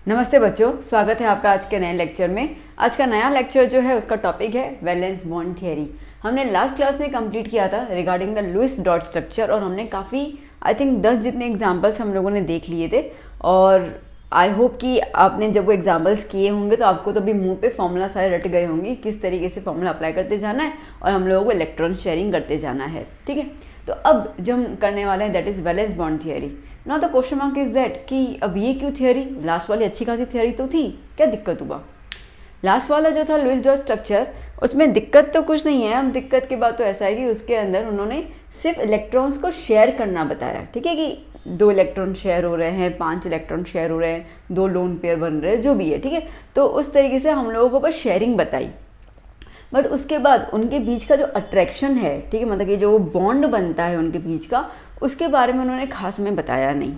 नमस्ते बच्चों, स्वागत है आपका आज के नए लेक्चर में। आज का नया लेक्चर जो है उसका टॉपिक है वैलेंस बॉन्ड थियरी। हमने लास्ट क्लास में कंप्लीट किया था regarding the Lewis dot structure और हमने काफ़ी आई थिंक 10 जितने एग्जांपल्स हम लोगों ने देख लिए थे। और आई होप कि आपने जब वो एग्जांपल्स किए होंगे तो आपको तो अभी मुंह पे फॉर्मूला सारे रट गए होंगे, किस तरीके से फॉर्मूला अप्लाई करते जाना है और हम लोगों को इलेक्ट्रॉन शेयरिंग करते जाना है। ठीक है, तो अब जो हम करने वाले हैं that is valence bond theory. Now the question mark is that कि अब ये क्यों थियरी, लास्ट वाली अच्छी खासी थियरी तो थी, क्या दिक्कत हुआ? लास्ट वाला जो था लुईस डॉट स्ट्रक्चर, उसमें दिक्कत तो कुछ नहीं है। अब दिक्कत की बात तो ऐसा है कि उसके अंदर उन्होंने सिर्फ इलेक्ट्रॉन्स को शेयर करना बताया। ठीक है, कि 2 इलेक्ट्रॉन शेयर हो रहे हैं, 5 इलेक्ट्रॉन शेयर हो रहे हैं, 2 लोन पेयर बन रहे हैं, जो भी है। ठीक है, तो उस तरीके से हम लोगों को बस शेयरिंग बताई। बट उसके बाद उनके बीच का जो अट्रैक्शन है, ठीक है, मतलब कि जो बॉन्ड बनता है उनके बीच का, उसके बारे में उन्होंने खास हमें बताया नहीं।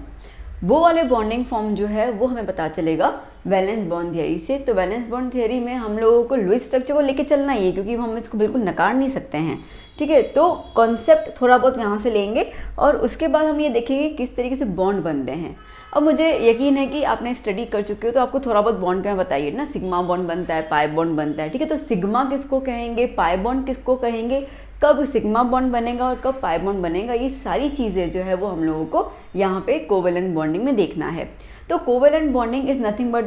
वो वाले बॉन्डिंग फॉर्म जो है वो हमें पता चलेगा वैलेंस बॉन्ड थियरी से। तो वैलेंस बॉन्ड थियरी में हम लोगों को लुईस स्ट्रक्चर को लेके चलना ही है, क्योंकि हम इसको बिल्कुल नकार नहीं सकते हैं। ठीक है, तो कॉन्सेप्ट थोड़ा बहुत यहाँ से लेंगे और उसके बाद हम ये देखेंगे किस तरीके से बॉन्ड बनते हैं। अब मुझे यकीन है कि आपने स्टडी कर चुके हो तो आपको थोड़ा बहुत बॉन्ड क्या बताइए ना। सिग्मा बॉन्ड बनता है, पाई बॉन्ड बनता है। ठीक है, तो सिग्मा किसको कहेंगे, पाई बॉन्ड किसको कहेंगे, कब सिग्मा बॉन्ड बनेगा और कब पाई बॉन्ड बनेगा, ये सारी चीज़ें जो है वो हम लोगों को यहाँ पे कोवेलेंट बॉन्डिंग में देखना है। तो covalent bonding is nothing but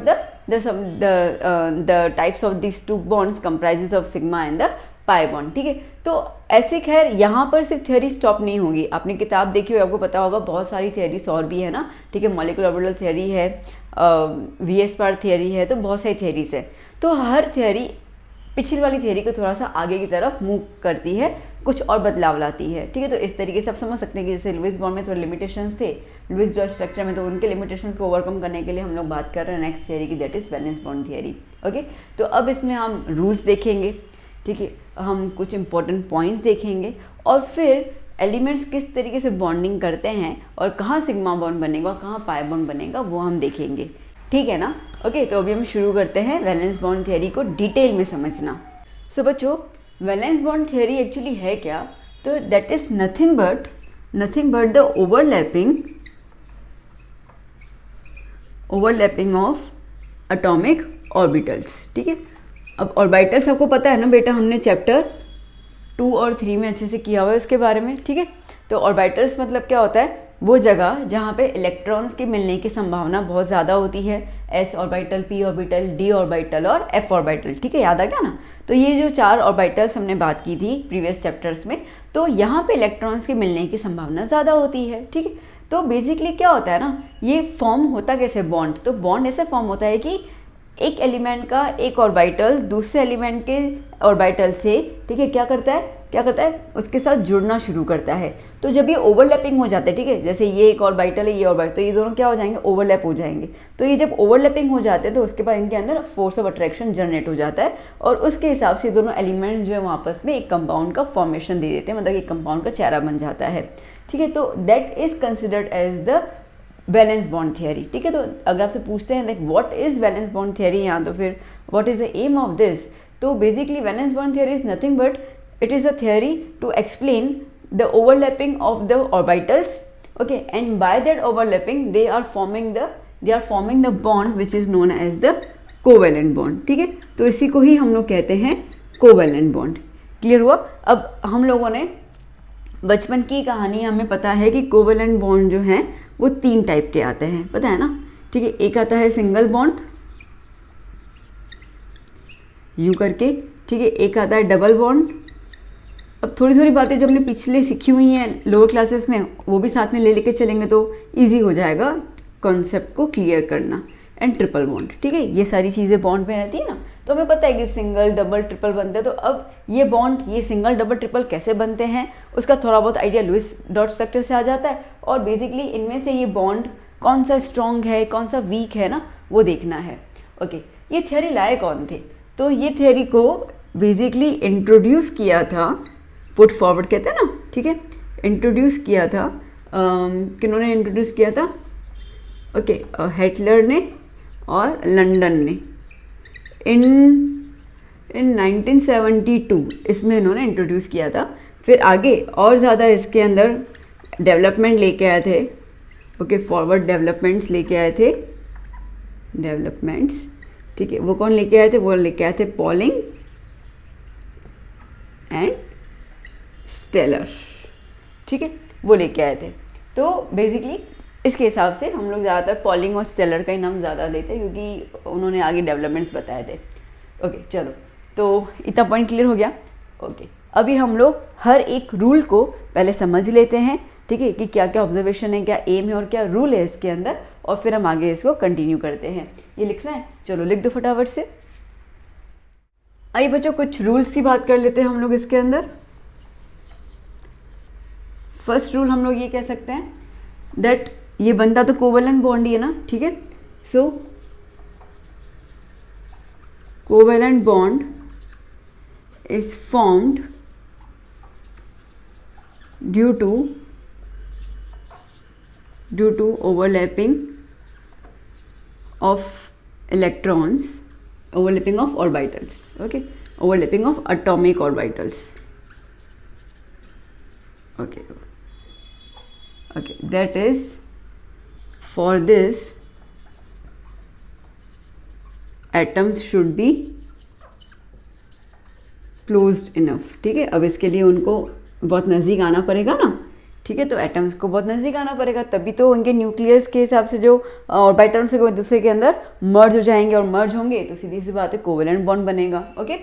the types of this 2 bonds comprises of sigma and the pi bond. ठीक है, तो ऐसे खैर यहाँ पर सिर्फ थ्योरी स्टॉप नहीं होगी। आपने किताब देखी हो, आपको पता होगा बहुत सारी थ्योरीज और भी है ना। ठीक है, मॉलिक्यूलर ऑर्बिटल थ्योरी है, VS पार थ्योरी है, तो बहुत सारी थ्योरीज है। तो हर थ्योरी पिछली वाली थ्योरी को थोड़ा सा आगे की तरफ मूव करती है, कुछ और बदलाव लाती है। ठीक है, तो इस तरीके से आप समझ सकते हैं कि जैसे लुईस बॉन्ड में थोड़े लिमिटेशंस थे, लुईस डॉट स्ट्रक्चर में तो उनके लिमिटेशंस को ओवरकम करने के लिए हम लोग बात कर रहे हैं नेक्स्ट थ्योरी की, that is valence bond theory. Okay, तो अब इसमें हम रूल्स देखेंगे। ठीक है, हम कुछ इंपॉर्टेंट पॉइंट्स देखेंगे और फिर एलिमेंट्स किस तरीके से बॉन्डिंग करते हैं और कहाँ सिग्मा बॉन्ड बनेगा और कहाँ पाई बॉन्ड बनेगा वो हम देखेंगे। ठीक है ना। ओके, तो अभी हम शुरू करते हैं वैलेंस बॉन्ड थियरी को डिटेल में समझना। सो बच्चों, वैलेंस बॉन्ड थियरी एक्चुअली है क्या? तो that is nothing but the overlapping of atomic orbitals. ठीक है, अब ऑर्बिटल्स आपको पता है ना बेटा, हमने चैप्टर 2 और 3 में अच्छे से किया हुआ है उसके बारे में। ठीक है, तो ऑर्बिटल्स मतलब क्या होता है, वो जगह जहाँ पे इलेक्ट्रॉन्स के मिलने की संभावना बहुत ज़्यादा होती है। S orbital, P orbital, D orbital और F ऑर्बिटल। ठीक है, याद आ गया ना। तो ये जो 4 ऑर्बिटल्स हमने बात की थी प्रीवियस चैप्टर्स में, तो यहाँ पे इलेक्ट्रॉन्स के मिलने की संभावना ज़्यादा होती है। ठीक है, तो बेसिकली क्या होता है ना, ये फॉर्म होता कैसे बॉन्ड, तो बॉन्ड ऐसे फॉर्म होता है कि एक एलिमेंट का एक ऑर्बिटल दूसरे एलिमेंट के ऑर्बिटल से, ठीक है, क्या करता है उसके साथ जुड़ना शुरू करता है। तो जब ये ओवरलैपिंग हो जाते हैं, ठीक है, जैसे ये एक ऑर्बिटल है, ये ऑर्बिटल, तो ये दोनों क्या हो जाएंगे, ओवरलैप हो जाएंगे। तो ये जब ओवरलैपिंग हो जाते हैं तो उसके बाद इनके अंदर फोर्स ऑफ अट्रैक्शन जनरेट हो जाता है और उसके हिसाब से दोनों एलिमेंट्स जो है आपस में एक कंपाउंड का फॉर्मेशन दे देते हैं, मतलब एक कंपाउंड का चेहरा बन जाता है। ठीक है, तो that is considered as the valence bond theory. ठीक है, तो अगर आपसे पूछते हैं like what is valence bond theory, यहाँ तो फिर what is the aim of this, तो basically valence bond theory is nothing but it is a theory to explain the overlapping of the orbitals. Okay, and by that overlapping they are forming the bond which is known as the covalent bond. ठीक है, तो इसी को ही हम लोग कहते हैं covalent bond. Clear हुआ? अब हम लोगों ने बचपन की कहानी हमें पता है कि कोवेलेंट बॉन्ड जो हैं वो 3 टाइप के आते हैं, पता है ना। ठीक है, एक आता है सिंगल बॉन्ड यूं करके, ठीक है, एक आता है डबल बॉन्ड। अब थोड़ी थोड़ी बातें जो हमने पिछले सीखी हुई हैं लोअर क्लासेस में वो भी साथ में ले लेके चलेंगे तो इजी हो जाएगा कॉन्सेप्ट को क्लियर करना। एंड ट्रिपल बॉन्ड, ठीक है, ये सारी चीज़ें बॉन्ड में रहती है ना, तो हमें पता है कि सिंगल डबल ट्रिपल बनते हैं। तो अब ये बॉन्ड, ये सिंगल डबल ट्रिपल कैसे बनते हैं उसका थोड़ा बहुत आइडिया लुईस डॉट स्ट्रक्चर से आ जाता है और बेसिकली इनमें से ये बॉन्ड कौन सा स्ट्रॉन्ग है कौन सा वीक है ना, वो देखना है। ओके, ये थियोरी लाए कौन थे? तो ये थियोरी को बेसिकली इंट्रोड्यूस किया था, पुट फॉरवर्ड कहते हैं ना, ठीक है, इंट्रोड्यूस किया था, किन्होंने इंट्रोड्यूस किया था? ओके, हिटलर ने और लंदन ने इन 1972 इसमें इन्होंने इंट्रोड्यूस किया था। फिर आगे और ज़्यादा इसके अंदर डेवलपमेंट लेके आए थे, ओके, फॉरवर्ड डेवलपमेंट्स लेके आए थे डेवलपमेंट्स, ठीक है। वो कौन लेके आए थे? वो लेके आए थे पॉलिंग एंड स्टेलर, ठीक है, वो लेके आए थे। तो बेसिकली इसके हिसाब से हम लोग ज़्यादातर पॉलिंग और स्टेलर का ही नाम ज़्यादा लेते हैं क्योंकि उन्होंने आगे डेवलपमेंट्स बताए थे। ओके चलो, तो इतना पॉइंट क्लियर हो गया। ओके, अभी हम लोग हर एक रूल को पहले समझ लेते हैं, ठीक है, कि क्या क्या ऑब्जर्वेशन है, क्या एम है और क्या रूल है इसके अंदर, और फिर हम आगे इसको कंटिन्यू करते हैं। ये लिखना है, चलो लिख दो फटाफट से। आइए बच्चों, कुछ रूल्स की बात कर लेते हैं हम लोग इसके अंदर। फर्स्ट रूल हम लोग ये कह सकते हैं दैट ये बनता तो कोवेलेंट बॉन्ड ही है ना, ठीक है। So covalent bond is formed due to overlapping of electrons, overlapping of orbitals, okay, overlapping of atomic orbitals, okay, that is, for this atoms should be closed enough, ठीक है। अब इसके लिए उनको बहुत नज़दीक आना पड़ेगा ना, ठीक है, तो एटम्स को बहुत नज़दीक आना पड़ेगा, तभी तो उनके न्यूक्लियस के हिसाब से जो ऑर्बिटल्स एक दूसरे के अंदर मर्ज हो जाएंगे, और मर्ज होंगे तो सीधी सी बात है कोवेलेंट बॉन्ड बनेगा। ओके,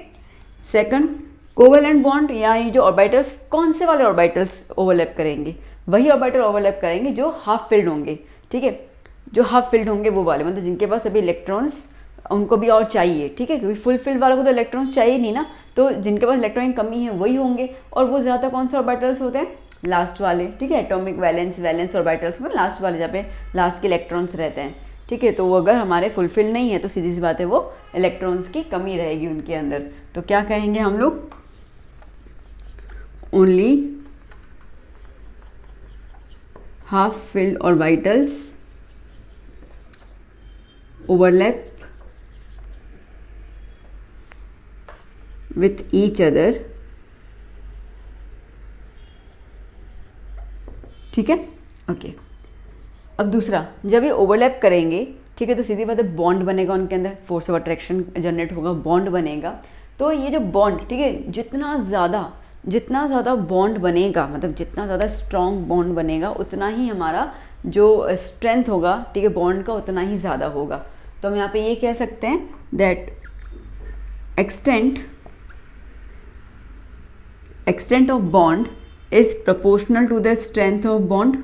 सेकंड, कोवेलेंट बॉन्ड या ये जो ऑर्बिटल्स, कौन से वाले ऑर्बिटल्स ओवरलैप करेंगे? वही ऑर्बिटल ओवरलैप करेंगे जो हाफ फिल्ड होंगे, ठीक है, जो हाफ फिल्ड होंगे वो वाले, मतलब जिनके पास अभी इलेक्ट्रॉन्स उनको भी और चाहिए, ठीक है, क्योंकि फुल फिल्ड वालों को तो इलेक्ट्रॉन्स चाहिए नहीं ना, तो जिनके पास इलेक्ट्रॉन की कमी है वही होंगे, और वो ज़्यादा कौन से ऑर्बिटल्स होते हैं? लास्ट वाले, ठीक है, एटॉमिक वैलेंस ऑर्बिटल्स में लास्ट वाले, जहाँ पे लास्ट के इलेक्ट्रॉन्स रहते हैं, ठीक है। तो वो अगर हमारे फुलफिल नहीं है तो सीधी सी बात है वो इलेक्ट्रॉन्स की कमी रहेगी उनके अंदर, तो क्या कहेंगे हम लोग? Only half filled orbitals overlap with each other, ठीक है। ओके, अब दूसरा, जब ये ओवरलैप करेंगे, ठीक है, तो सीधी बात है बॉन्ड बनेगा उनके अंदर, फोर्स ऑफ अट्रैक्शन जनरेट होगा, बॉन्ड बनेगा। तो ये जो बॉन्ड, ठीक है, जितना ज़्यादा बॉन्ड बनेगा, मतलब जितना ज़्यादा स्ट्रॉन्ग बॉन्ड बनेगा उतना ही हमारा जो स्ट्रेंथ होगा, ठीक है, बॉन्ड का उतना ही ज़्यादा होगा। तो हम यहाँ पे ये कह सकते हैं that extent of bond is proportional to the strength of bond,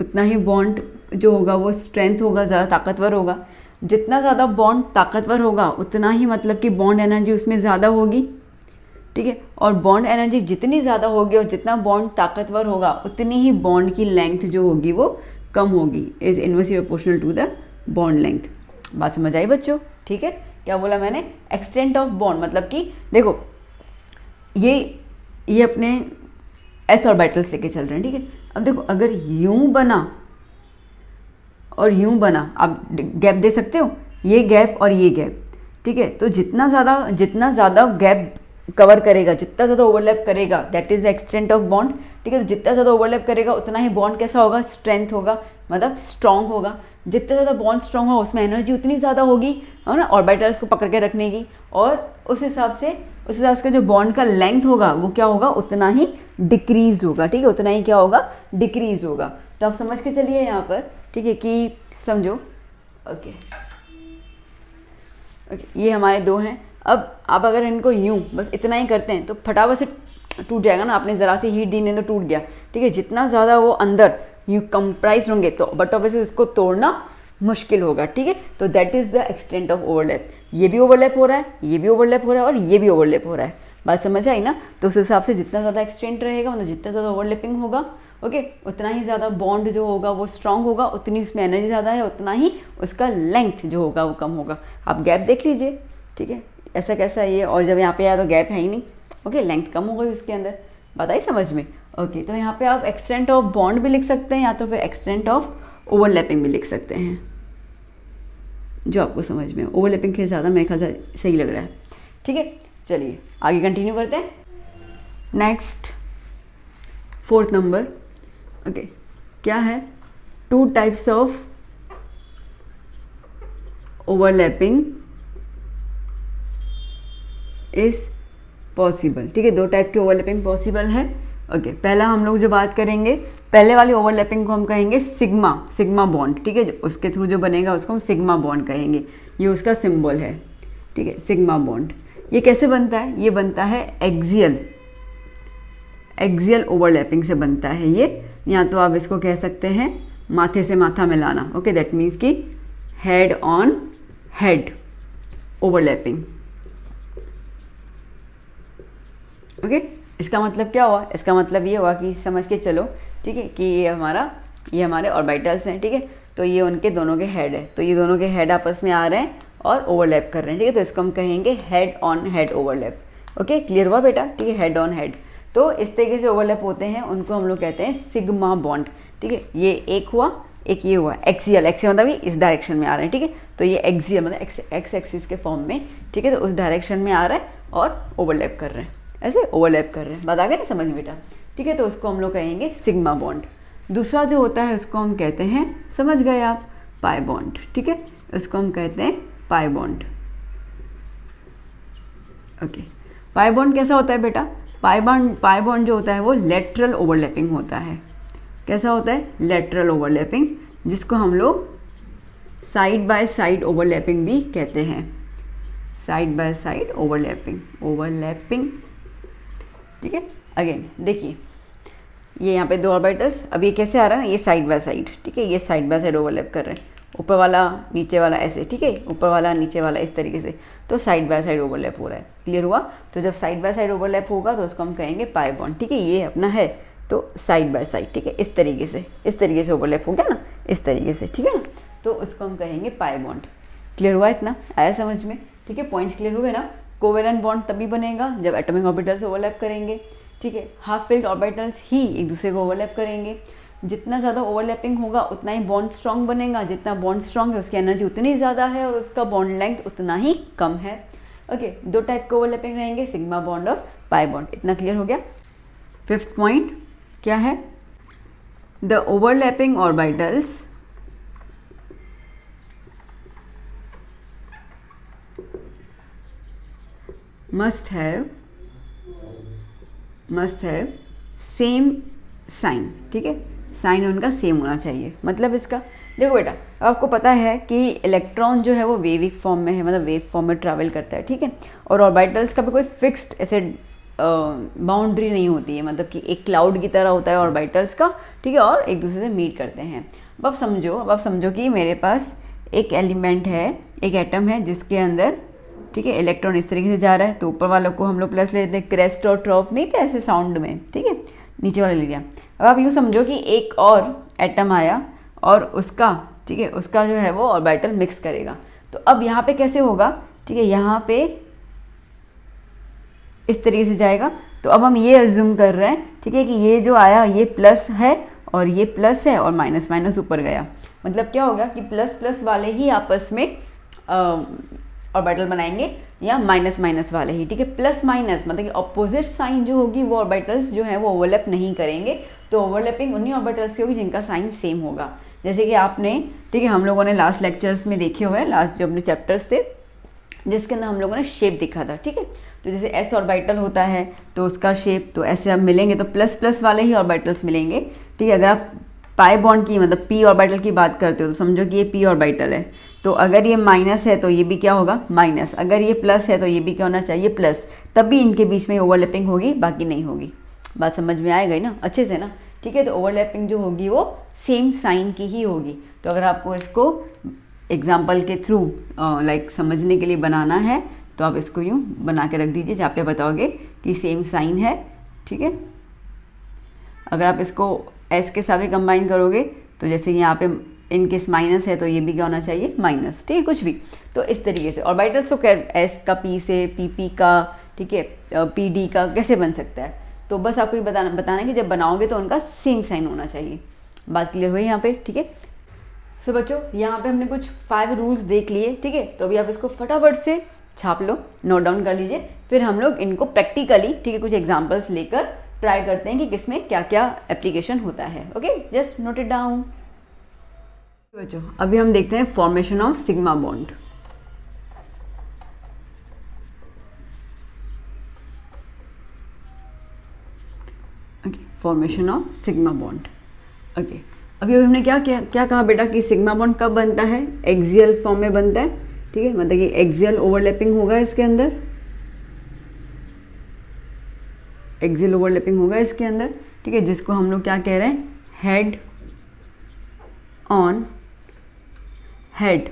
उतना ही बॉन्ड जो होगा वो स्ट्रेंथ होगा, ज़्यादा ताकतवर होगा। जितना ज़्यादा बॉन्ड ताकतवर होगा उतना ही मतलब कि बॉन्ड एनर्जी उसमें ज़्यादा होगी, ठीक है, और बॉन्ड एनर्जी जितनी ज़्यादा होगी और जितना बॉन्ड ताकतवर होगा उतनी ही बॉन्ड की लेंथ जो होगी वो कम होगी, is inversely proportional to the bond length. बात समझ आई बच्चों? ठीक है, क्या बोला मैंने? एक्सटेंट ऑफ बॉन्ड मतलब कि देखो ये अपने एस ऑर्बिटल्स लेके चल रहे हैं, ठीक है। अब देखो अगर यूं बना और यूं बना, आप गैप दे सकते हो, ये गैप और ये गैप, ठीक है, तो जितना ज़्यादा गैप कवर करेगा, जितना ज़्यादा ओवरलैप करेगा, that is the extent of bond, ठीक है। तो जितना ज़्यादा ओवरलैप करेगा उतना ही बॉन्ड कैसा होगा? स्ट्रेंथ होगा, मतलब स्ट्रॉन्ग होगा। जितना ज़्यादा बॉन्ड स्ट्रॉन्ग होगा उसमें एनर्जी उतनी ज़्यादा होगी, है ना, ऑर्बिटल्स को पकड़ के रखने की, और उस हिसाब से जो बॉन्ड का लेंथ होगा वो क्या होगा? उतना ही डिक्रीज होगा, ठीक है, उतना ही क्या होगा? डिक्रीज होगा। तो आप समझ के चलिए यहाँ पर, ठीक है, कि समझो। ओके, ये हमारे दो हैं। अब आप अगर इनको यूं बस इतना ही करते हैं तो फटाफट से टूट जाएगा ना, आपने ज़रा सी हीट दी नहीं तो टूट गया, ठीक है। जितना ज़्यादा वो अंदर यूं कंप्राइज होंगे तो बट ऑब्वियसली उसको तोड़ना मुश्किल होगा, ठीक है। तो that is the extent of overlap. ये भी ओवरलैप हो रहा है, ये भी ओवरलैप हो रहा है और ये भी ओवरलैप हो रहा है। बात समझ आई ना? तो उस हिसाब से जितना ज़्यादा एक्सटेंट रहेगा, मतलब जितना ज़्यादा ओवरलैपिंग होगा, ओके, उतना ही ज़्यादा बॉन्ड जो होगा वो स्ट्रांग होगा, उतनी उसमें एनर्जी ज़्यादा है, उतना ही उसका लेंथ जो होगा वो कम होगा। आप गैप देख लीजिए, ठीक है, ऐसा कैसा ये, और जब यहाँ पे आया तो गैप है ही नहीं, ओके, लेंथ कम हो गई उसके अंदर। बात आई समझ में? ओके, तो यहाँ पे आप एक्सटेंट ऑफ बॉन्ड भी लिख सकते हैं या तो फिर एक्सटेंट ऑफ ओवरलैपिंग भी लिख सकते हैं, जो आपको समझ में। ओवरलैपिंग के ज़्यादा मेरे ख्याल से सही लग रहा है, ठीक है। चलिए आगे कंटिन्यू करते हैं। नेक्स्ट 4th नंबर, ओके, क्या है? 2 types of overlapping is possible. ठीक है, 2 टाइप की ओवरलैपिंग पॉसिबल है। ओके, पहला हम लोग जो बात करेंगे, पहले वाली ओवरलैपिंग को हम कहेंगे सिग्मा बॉन्ड। ठीक है, जो उसके थ्रू जो बनेगा उसको हम सिग्मा बॉन्ड कहेंगे, ये उसका सिंबल है। ठीक है, सिग्मा बॉन्ड। ये कैसे बनता है? ये बनता है एक्सियल ओवरलैपिंग से बनता है ये, या तो आप इसको कह सकते हैं माथे से माथा मिलाना। ओके, दैट मीन्स कि head on head overlapping. Okay, इसका मतलब क्या हुआ? इसका मतलब ये हुआ कि समझ के चलो, ठीक है, कि ये हमारे ऑर्बिटल्स हैं। ठीक है, तो ये उनके दोनों के हेड है, तो ये दोनों के हेड आपस में आ रहे हैं और ओवरलैप कर रहे हैं। ठीक है, तो इसको हम कहेंगे head on head overlap. Okay, clear हुआ बेटा? ठीक है, हेड ऑन हेड। तो इस तरीके से ओवरलैप होते हैं, उनको हम लोग कहते हैं सिग्मा बॉन्ड। ठीक है, ये एक हुआ, एक ये हुआ एक्सियल मतलब ये इस डायरेक्शन में आ रहे हैं। ठीक है, तो ये एक्सियल मतलब एक्स एक्सिस के फॉर्म में। ठीक है, तो उस डायरेक्शन में आ रहा है और ओवरलैप कर रहे हैं, ऐसे ओवरलैप कर रहे हैं। बात आ गई ना समझ बेटा? ठीक है, तो उसको हम लोग कहेंगे सिग्मा बॉन्ड। दूसरा जो होता है उसको हम कहते हैं, समझ गए आप, पाई बॉन्ड। ठीक है, उसको हम कहते हैं पाई बॉन्ड। ओके, पाई बॉन्ड कैसा होता है बेटा? पाई बॉन्ड जो होता है वो लेटरल ओवरलैपिंग होता है। कैसा होता है? लेटरल ओवरलैपिंग, जिसको हम लोग साइड बाय साइड ओवरलैपिंग भी कहते हैं। Side by side overlapping. ठीक है, अगेन देखिए, ये यहाँ पे 2 ऑर्बिटल्स, अब ये कैसे आ रहा है? ये साइड बाय साइड। ठीक है, ये साइड बाय साइड ओवरलैप कर रहे हैं, ऊपर वाला नीचे वाला ऐसे। ठीक है, ऊपर वाला नीचे वाला इस तरीके से, तो साइड बाय साइड ओवरलैप हो रहा है। क्लियर हुआ? तो जब साइड बाय साइड ओवरलैप होगा तो उसको हम कहेंगे पाई बॉन्ड। ठीक है, ये अपना है तो साइड बाय साइड। ठीक है, इस तरीके से ओवरलैप हो गया ना, इस तरीके से। ठीक है ना, तो उसको हम कहेंगे पाई बॉन्ड। क्लियर हुआ? इतना आया समझ में? ठीक है, पॉइंट्स क्लियर हुए ना? कोवेलेंट बॉन्ड तभी बनेगा जब एटॉमिक ऑर्बिटल्स ओवरलैप करेंगे। ठीक है, हाफ फिल्ड ऑर्बिटल्स ही एक दूसरे को ओवरलैप करेंगे। जितना ज़्यादा ओवरलैपिंग होगा उतना ही बॉन्ड स्ट्रॉन्ग बनेगा, जितना बॉन्ड स्ट्रॉन्ग है उसकी एनर्जी उतनी ज़्यादा है और उसका बॉन्ड लेंथ उतना ही कम है। ओके, 2 टाइप के ओवरलैपिंग रहेंगे, सिग्मा बॉन्ड और पाई बॉन्ड। इतना क्लियर हो गया? 5th पॉइंट क्या है? The overlapping orbitals must have same sign. ठीक है, साइन उनका सेम होना चाहिए। मतलब इसका देखो बेटा, आपको पता है कि इलेक्ट्रॉन जो है वो वेविक फॉर्म में है, मतलब वेव फॉर्म में ट्रैवल करता है। ठीक है, और ऑर्बिटल्स का भी कोई फिक्स्ड ऐसे बाउंड्री नहीं होती है, मतलब कि एक क्लाउड की तरह होता है ऑर्बिटल्स का। ठीक है, और एक दूसरे से मीट करते हैं। अब आप समझो कि मेरे पास एक एलिमेंट है, एक एटम है जिसके अंदर, ठीक है, इलेक्ट्रॉन इस तरीके से जा रहा है, तो ऊपर वालों को हम लोग प्लस ले लेते हैं, क्रेस्ट और ट्रॉफ नहीं थे ऐसे साउंड में। ठीक है, नीचे वाला ले लिया। अब आप यूँ समझो कि एक और एटम आया और उसका, ठीक है, उसका जो है वो ऑर्बिटल मिक्स करेगा। तो अब यहाँ पे कैसे होगा? ठीक है, यहाँ पे इस तरीके से जाएगा। तो अब हम ये अज्यूम कर रहे हैं, ठीक है, कि ये जो आया ये प्लस है और ये प्लस है और माइनस माइनस ऊपर गया। मतलब क्या होगा कि प्लस प्लस वाले ही आपस में ऑर्बिटल बनाएंगे या माइनस माइनस वाले ही। ठीक है, प्लस माइनस मतलब कि ऑपोजिट साइन जो होगी वो ऑर्बिटल्स जो है वो ओवरलैप नहीं करेंगे। तो ओवरलैपिंग उन्हीं ऑर्बिटल्स की होगी जिनका साइन सेम होगा। जैसे कि आपने, ठीक है, हम लोगों ने लास्ट लेक्चर्स में देखे हुए हैं, लास्ट जो अपने चैप्टर्स थे जिसके अंदर हम लोगों ने शेप देखा था। ठीक है, तो जैसे एस ऑर्बिटल होता है तो उसका शेप, तो ऐसे अब मिलेंगे तो प्लस प्लस वाले ही ऑर्बिटल्स मिलेंगे। ठीक है, अगर आप पाई बॉन्ड की मतलब पी ऑर्बिटल की बात करते हो तो समझो कि ये पी ऑर्बिटल है, तो अगर ये माइनस है तो ये भी क्या होगा? माइनस। अगर ये प्लस है तो ये भी क्या होना चाहिए? प्लस। तभी इनके बीच में ओवरलैपिंग होगी, बाकी नहीं होगी। बात समझ में आ गई ना अच्छे से ना? ठीक है, तो ओवरलैपिंग जो होगी वो सेम साइन की ही होगी। तो अगर आपको इसको एग्जाम्पल के थ्रू लाइक समझने के लिए बनाना है तो आप इसको यूँ बना के रख दीजिए जहाँ पे बताओगे कि सेम साइन है। ठीक है, अगर आप इसको एस के साथ कंबाइन करोगे तो जैसे यहाँ पे इनकेस माइनस है तो ये भी क्या होना चाहिए? माइनस। ठीक है, कुछ भी। तो इस तरीके से ऑर्बिटल्स को एस का पी से, पी का, ठीक है, पी डी का कैसे बन सकता है? तो बस आपको ये बताना है कि जब बनाओगे तो उनका सेम साइन होना चाहिए। बात क्लियर हुई यहाँ पे? ठीक है, सो बच्चों यहाँ पे हमने कुछ 5 रूल्स देख लिए। ठीक है, तो अभी आप इसको फटाफट से छाप लो, नोट डाउन कर लीजिए, फिर हम लोग इनको प्रैक्टिकली, ठीक है, कुछ एग्जाम्पल्स लेकर ट्राई करते हैं कि किसमें क्या क्या एप्लीकेशन होता है। Okay, just note it down. बच्चों अभी हम देखते हैं formation of sigma bond. Okay, formation of sigma bond. Okay, अभी हमने क्या कहा बेटा कि सिग्मा बॉन्ड कब बनता है, एक्सियल फॉर्म में बनता है, ठीक है, मतलब कि एक्सियल ओवरलैपिंग होगा इसके अंदर, एक्सियल ओवरलैपिंग होगा इसके अंदर, ठीक है, जिसको हम लोग क्या कह रहे हैं, हेड ऑन हेड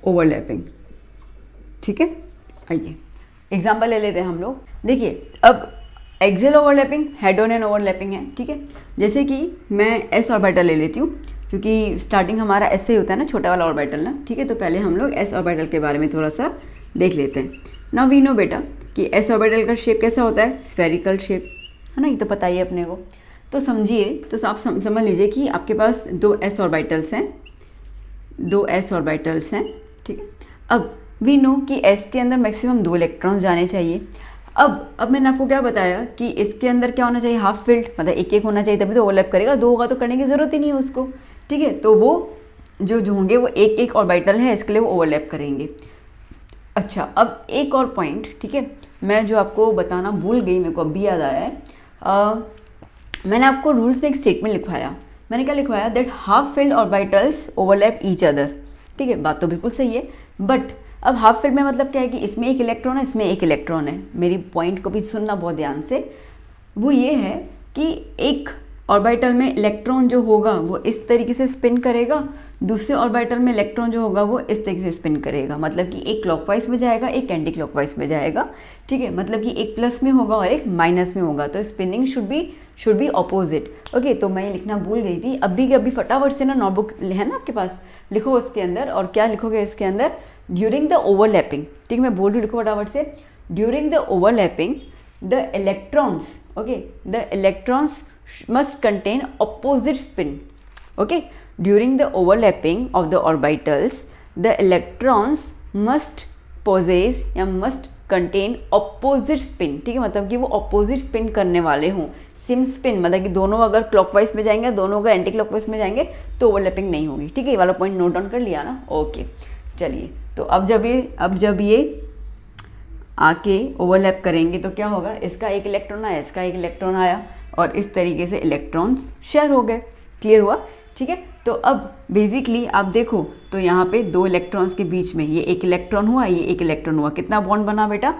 ओवरलैपिंग, ठीक है। आइए एग्जाम्पल ले लेते हैं हम लोग। देखिए अब axial overlapping head on and overlapping है, ठीक है। जैसे कि मैं एस ऑर्बिटल ले लेती हूँ, क्योंकि स्टार्टिंग हमारा एस से ही होता है ना, छोटा वाला ऑर्बिटल ना, ठीक है। तो पहले हम लोग एस ऑर्बिटल के बारे में थोड़ा सा देख लेते हैं। नाउ वी नो बेटा कि एस ऑर्बिटल का शेप कैसा होता है, स्फेरिकल शेप, है ना, ये तो पता ही है अपने को। तो समझिए, तो आप समझ लीजिए कि आपके पास दो एस ऑर्बिटल्स हैं, दो एस ऑर्बिटल्स हैं, ठीक है। अब वी नो कि एस के अंदर मैक्सिमम 2 इलेक्ट्रॉन्स जाने चाहिए। अब मैंने आपको क्या बताया कि इसके अंदर क्या होना चाहिए, हाफ फिल्ड, मतलब एक एक होना चाहिए तभी तो ओवरलैप करेगा, 2 होगा तो करने की ज़रूरत ही नहीं है उसको, ठीक है। तो वो जो होंगे वो एक एक ऑर्बिटल है, इसके लिए वो ओवरलैप करेंगे। अच्छा, अब एक और पॉइंट, ठीक है, मैं जो आपको बताना भूल गई, मेरे को अभी याद आया है। मैंने आपको रूल्स में एक स्टेटमेंट लिखवाया, मैंने क्या लिखवाया, that half filled orbitals overlap each other, ठीक है, बात तो बिल्कुल सही है। बट अब हाफ फिल्ड में मतलब क्या है कि इसमें एक इलेक्ट्रॉन है, इसमें एक इलेक्ट्रॉन है। मेरी पॉइंट को भी सुनना बहुत ध्यान से, वो ये है कि एक ऑर्बिटल में इलेक्ट्रॉन जो होगा वो इस तरीके से स्पिन करेगा, दूसरे ऑर्बिटल में इलेक्ट्रॉन जो होगा वो इस तरीके से स्पिन करेगा, मतलब कि एक क्लॉकवाइज में जाएगा, एक एंटी क्लॉकवाइज में जाएगा, ठीक है, मतलब कि एक प्लस में होगा और एक माइनस में होगा। तो spinning should be opposite. Okay, तो मैं लिखना भूल गई थी, अभी फटाफट से ना नोटबुक है ना आपके पास, लिखो उसके अंदर। और क्या लिखोगे इसके अंदर, ड्यूरिंग द ओवरलैपिंग, ठीक है, मैं बोल रही हूँ, लिखो फटाफट से, during the overlapping the electrons, okay, the electrons must contain opposite spin. Okay, during the overlapping of the orbitals the electrons must possess या must contain opposite spin, ठीक है, मतलब कि वो opposite spin करने वाले हों। सिम स्पिन मतलब कि दोनों अगर क्लॉकवाइज में जाएंगे, दोनों अगर एंटी क्लॉकवाइज में जाएंगे तो ओवरलैपिंग नहीं होगी, ठीक है। ये वाला पॉइंट नोट डाउन कर लिया ना, ओके। चलिए, तो अब जब ये आके ओवरलैप करेंगे तो क्या होगा, इसका एक इलेक्ट्रॉन आया, इसका एक इलेक्ट्रॉन आया, और इस तरीके से इलेक्ट्रॉन्स शेयर हो गए। क्लियर हुआ, ठीक है। तो अब बेसिकली आप देखो तो यहाँ पे 2 इलेक्ट्रॉन्स के बीच में ये एक इलेक्ट्रॉन हुआ, ये एक इलेक्ट्रॉन हुआ, कितना बॉन्ड बना बेटा,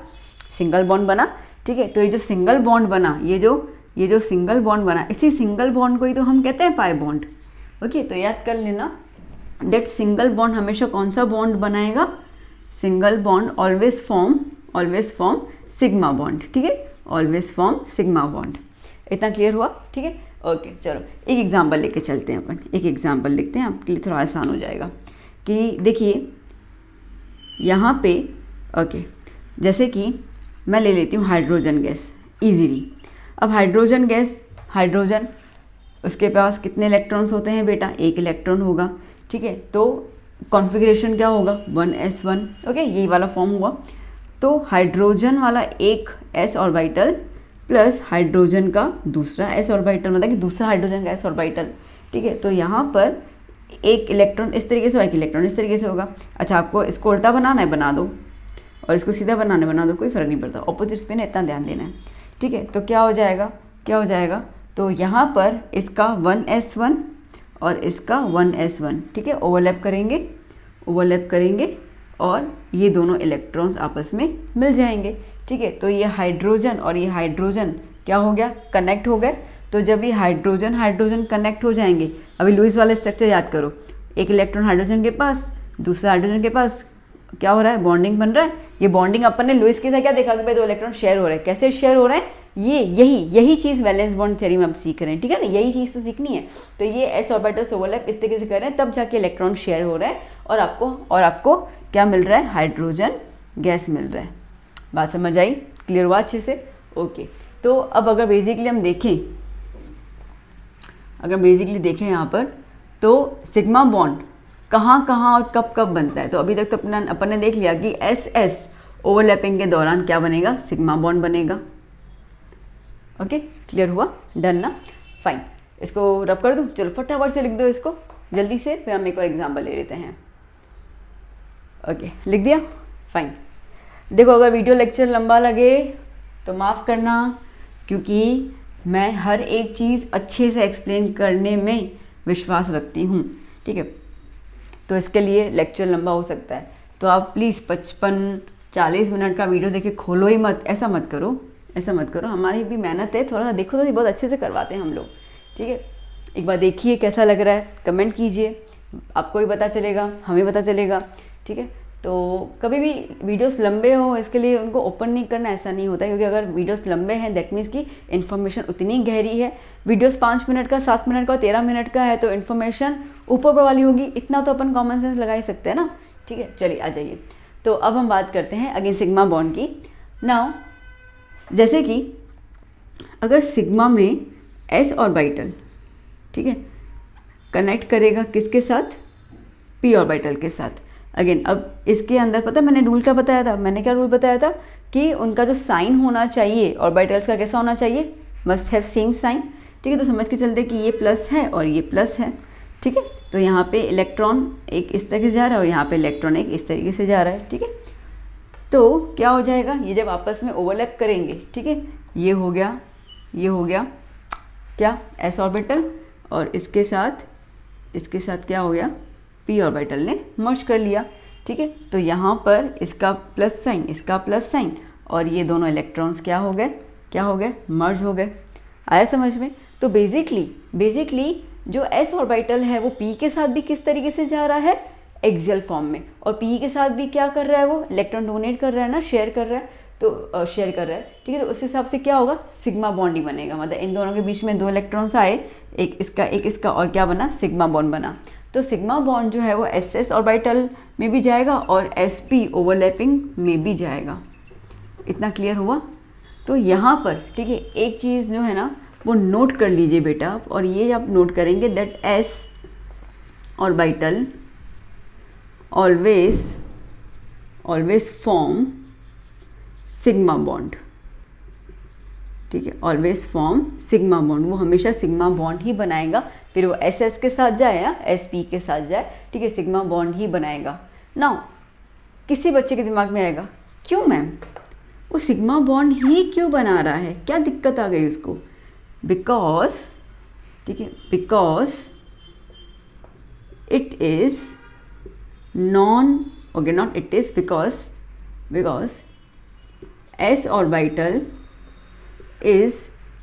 सिंगल बॉन्ड बना, ठीक है। तो ये जो सिंगल बॉन्ड बना, ये जो सिंगल बॉन्ड बना, इसी सिंगल बॉन्ड को ही तो हम कहते हैं पाई बॉन्ड। ओके, तो याद कर लेना दैट सिंगल बॉन्ड हमेशा कौन सा बॉन्ड बनाएगा, single bond always form sigma bond, ठीक है, ऑलवेज फॉर्म सिग्मा बॉन्ड। इतना क्लियर हुआ, ठीक है। ओके, चलो एक एग्जांपल लेके चलते हैं अपन, एक एग्जांपल लिखते हैं, आपके लिए थोड़ा आसान हो जाएगा। कि देखिए यहाँ पे, ओके, जैसे कि मैं ले लेती हूँ हाइड्रोजन गैस इजीली। अब हाइड्रोजन गैस, हाइड्रोजन, उसके पास कितने इलेक्ट्रॉन्स होते हैं बेटा, एक इलेक्ट्रॉन होगा, ठीक है। तो कॉन्फ़िगरेशन क्या होगा, 1s1, ओके, यही वाला फॉर्म हुआ। तो हाइड्रोजन वाला एक s ऑर्बिटल प्लस हाइड्रोजन का दूसरा s ऑर्बिटल, मतलब कि दूसरा हाइड्रोजन का s ऑर्बिटल, ठीक है। तो यहाँ पर एक इलेक्ट्रॉन इस तरीके से होगा, एक इलेक्ट्रॉन इस तरीके से होगा। अच्छा, आपको इसको उल्टा बनाना है, बना दो, और इसको सीधा बनाना है, बना दो, कोई फ़र्क नहीं पड़ता, ऑपोजिट स्पिन है, इतना ध्यान देना है, ठीक है। तो क्या हो जाएगा, तो यहाँ पर इसका 1s1 और इसका 1s1, ठीक है, ओवरलैप करेंगे और ये दोनों इलेक्ट्रॉन्स आपस में मिल जाएंगे, ठीक है। तो ये हाइड्रोजन और ये हाइड्रोजन क्या हो गया, कनेक्ट हो गए। तो जब ये हाइड्रोजन कनेक्ट हो जाएंगे, अभी लुईस वाला स्ट्रक्चर याद करो, एक इलेक्ट्रॉन हाइड्रोजन के पास, दूसरा हाइड्रोजन के पास, क्या हो रहा है, बॉन्डिंग बन रहा है। ये बॉन्डिंग अपन ने लुईस के साथ क्या देखा कि भाई 2 इलेक्ट्रॉन शेयर हो रहे हैं, कैसे शेयर हो रहे हैं, यही चीज़ वैलेंस बॉन्ड थ्योरी में हम सीख रहे हैं, ठीक है ना, यही चीज़ तो सीखनी है। तो ये एस ऑर्बिटल्स ओवरलैप इस तरीके से कर रहे हैं, तब जाके इलेक्ट्रॉन शेयर हो रहा है और आपको क्या मिल रहा है, हाइड्रोजन गैस मिल रहा है। बात समझ आई, क्लियर हुआ अच्छे से, ओके। तो अब अगर बेसिकली हम देखें, यहाँ पर तो सिग्मा बॉन्ड कहाँ और कब बनता है। तो अभी तक तो अपन ने देख लिया कि एस ओवरलैपिंग के दौरान क्या बनेगा, सिग्मा बॉन्ड बनेगा। ओके, क्लियर हुआ, डन ना, फाइन। इसको रब कर दूँ, चलो फटाफट से लिख दो इसको जल्दी से, फिर हम एक और एग्जाम्पल ले लेते हैं। ओके, लिख दिया, फाइन। देखो, अगर वीडियो लेक्चर लंबा लगे तो माफ़ करना, क्योंकि मैं हर एक चीज़ अच्छे से एक्सप्लेन करने में विश्वास रखती हूँ, ठीक है। तो इसके लिए लेक्चर लंबा हो सकता है, तो आप प्लीज़ 55-40 मिनट का वीडियो देखे खोलो ही मत, ऐसा मत करो, ऐसा मत करो। हमारी भी मेहनत है, थोड़ा सा देखो तो बहुत अच्छे से करवाते हैं हम लोग, ठीक है। एक बार देखिए कैसा लग रहा है, कमेंट कीजिए, आपको भी पता चलेगा, हमें पता चलेगा, ठीक है। तो कभी भी वीडियोस लंबे हो इसके लिए उनको ओपन नहीं करना, ऐसा नहीं होता है, क्योंकि अगर वीडियोस लंबे हैं दैट मीन्स की इन्फॉर्मेशन उतनी गहरी है। वीडियोस 5 मिनट का, 7 मिनट का, 13 मिनट का है तो इन्फॉर्मेशन ऊपर वाली होगी, इतना तो अपन कॉमन सेंस लगा ही सकते हैं ना, ठीक है। चलिए आ जाइए, तो अब हम बात करते हैं अगेन सिग्मा बॉन्ड की। नाउ जैसे कि अगर सिग्मा में एस ऑर्बिटल, ठीक है, कनेक्ट करेगा किसके साथ, पी ऑर्बिटल के साथ। अगेन अब इसके अंदर पता है मैंने रूल क्या बताया था, मैंने क्या रूल बताया था कि उनका जो साइन होना चाहिए ऑर्बिटल्स का कैसा होना चाहिए, मस्ट हैव सेम साइन, ठीक है। तो समझ के चलते कि ये प्लस है और ये प्लस है, ठीक है। तो यहाँ पे इलेक्ट्रॉन एक इस तरीके से जा रहा है और यहाँ पे इलेक्ट्रॉन एक इस तरीके से जा रहा है, ठीक है। तो क्या हो जाएगा, ये जब आपस में ओवरलैप करेंगे, ठीक है, ये हो गया क्या एस ऑर्बिटल, और इसके साथ क्या हो गया, पी ऑर्बिटल ने मर्ज कर लिया, ठीक है। तो यहाँ पर इसका प्लस साइन, इसका प्लस साइन, और ये दोनों इलेक्ट्रॉन्स क्या हो गए, मर्ज हो गए। आया समझ में। तो बेसिकली जो एस ऑर्बिटल है वो पी के साथ भी किस तरीके से जा रहा है, एक्सियल फॉर्म में, और पी के साथ भी क्या कर रहा है, वो इलेक्ट्रॉन डोनेट कर रहा है ना, शेयर कर रहा है, तो शेयर कर रहा है, ठीक है। तो उस हिसाब से क्या होगा, सिग्मा बॉन्ड ही बनेगा, मतलब इन दोनों के बीच में 2 इलेक्ट्रॉन्स आए, एक इसका और क्या बना, सिग्मा बॉन्ड बना। तो सिग्मा बॉन्ड जो है वो एस एस ऑर्बिटल में भी जाएगा और एस पी ओवरलैपिंग में भी जाएगा। इतना क्लियर हुआ। तो यहाँ पर ठीक है, एक चीज़ जो है ना वो नोट कर लीजिए बेटा आप, और ये आप नोट करेंगे that S orbital always form sigma bond, ठीक है, ऑलवेज फॉर्म सिग्मा बॉन्ड, वो हमेशा सिग्मा बॉन्ड ही बनाएगा, फिर वो एस एस के साथ जाए या एस पी के साथ जाए, ठीक है, सिग्मा बॉन्ड ही बनाएगा। नाउ किसी बच्चे के दिमाग में आएगा क्यों मैम वो सिग्मा बॉन्ड ही क्यों बना रहा है, क्या दिक्कत आ गई उसको, बिकॉज, ठीक है, because it is non, okay not it is, because S orbital is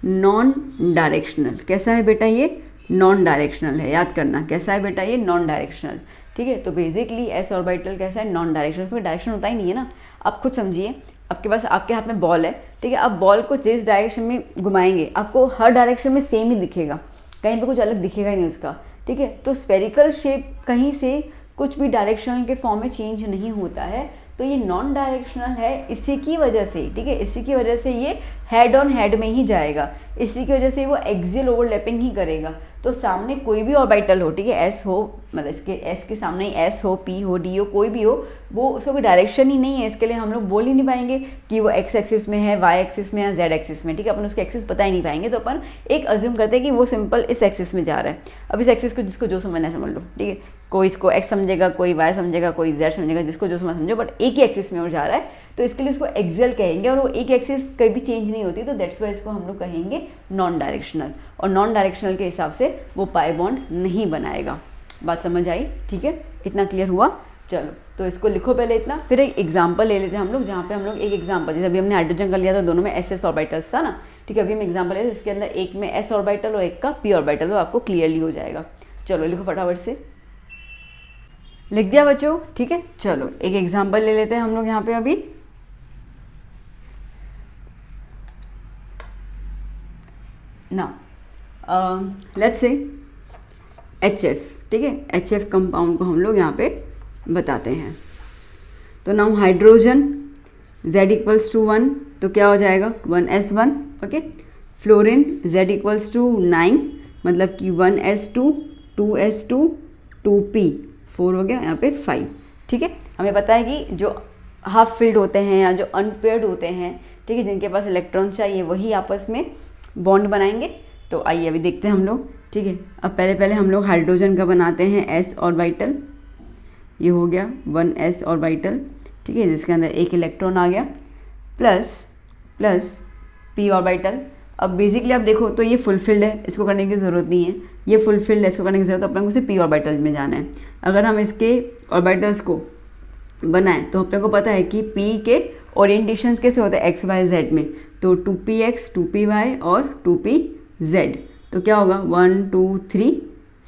non directional. कैसा है बेटा ये, नॉन डायरेक्शनल है, याद करना कैसा है बेटा ये, नॉन डायरेक्शनल, ठीक है। तो बेसिकली एस ऑर्बिटल कैसा है, नॉन डायरेक्शनल, कोई डायरेक्शन होता ही नहीं है ना। आप खुद समझिए, आपके पास आपके हाथ में बॉल है, ठीक है, आप बॉल को जिस डायरेक्शन में घुमाएंगे आपको हर डायरेक्शन में सेम ही दिखेगा, कहीं पे कुछ अलग दिखेगा ही नहीं उसका, ठीक है। तो स्फेरिकल शेप कहीं से कुछ भी डायरेक्शनल के फॉर्म में चेंज नहीं होता है, तो ये नॉन डायरेक्शनल है इसी की वजह से, ठीक है, इसी की वजह से ये हेड ऑन हेड में ही जाएगा, इसी की वजह से वो एक्सियल ओवरलैपिंग ही करेगा। तो सामने कोई भी ऑर्बिटल हो, ठीक है, एस हो, मतलब इसके एस के सामने एस हो, पी हो, डी हो, कोई भी हो, वो उसका कोई डायरेक्शन ही नहीं है, इसके लिए हम लोग बोल ही नहीं पाएंगे कि वो एक्स एक्सिस में है, वाई एक्सिस में या जेड एक्सिस में, ठीक है, अपन उसके एक्सिस बता ही नहीं पाएंगे। तो अपन एक अज्यूम करते हैं कि वो सिंपल इस एक्सिस में जा रहा है। अब इस एक्सिस को जिसको जो समझना है समझ लो, ठीक है, कोई इसको एक्स समझेगा, कोई वाई समझेगा, कोई जेड समझेगा, जिसको जो समझो, बट एक ही एक्सिस में वो जा रहा है, तो इसके लिए इसको एक्सियल कहेंगे, और वो एक एक्सिस कभी चेंज नहीं होती, तो दैट्स वाई इसको हम लोग कहेंगे नॉन डायरेक्शनल, और नॉन डायरेक्शनल के हिसाब से वो पाई बॉन्ड नहीं बनाएगा। बात समझ आई, ठीक है, इतना क्लियर हुआ। चलो तो इसको लिखो पहले इतना, फिर एक एग्जाम्पल ले लेते हैं हम लोग, जहाँ पे हम लोग एक एग्जाम्पल, जैसे अभी हमने हाइड्रोजन का लिया था, दोनों में एस एस ऑर्बिटल्स था ना, ठीक है, अभी हम एग्जाम्पल लेते हैं इसके अंदर एक में एस ऑर्बिटल और एक का पी ऑर्बिटल, तो आपको क्लियरली हो जाएगा। चलो लिखो फटाफट से, लिख दिया बच्चों, ठीक है। चलो एक एग्जाम्पल ले लेते हैं हम लोग यहाँ पे अभी, ना लेट्स से HF, ठीक है, HF कंपाउंड को हम लोग यहाँ पे बताते हैं। तो now hydrogen Z equals to 1, तो क्या हो जाएगा 1s1, okay. Fluorine Z equals to 9, मतलब कि 1s2, 2s2, 2p, 4 हो गया, यहाँ पे 5, ठीक है। हमें पता है कि जो हाफ फिल्ड होते हैं या जो अनपेयर्ड होते हैं, ठीक है, जिनके पास इलेक्ट्रॉन चाहिए वही आपस में बॉन्ड बनाएंगे। तो आइए अभी देखते हैं हम लोग, ठीक है। अब पहले हम लोग हाइड्रोजन का बनाते हैं s ऑर्बिटल, ये हो गया 1s ऑर्बिटल, ठीक है, जिसके अंदर एक इलेक्ट्रॉन आ गया, प्लस p ऑर्बिटल। अब बेसिकली आप देखो तो ये फुलफिल्ड है, इसको करने की ज़रूरत नहीं है, ये फुलफिल्ड है, इसको करने की ज़रूरत है, अपने को सिर्फ पी ऑर्बिटल्स में जाना है। अगर हम इसके ऑर्बिटल्स को बनाएं तो अपने को पता है कि पी के ओरिएंटेशन कैसे होते हैं एक्स वाई जेड में, तो 2px 2py और 2pz। तो क्या होगा 1 2 3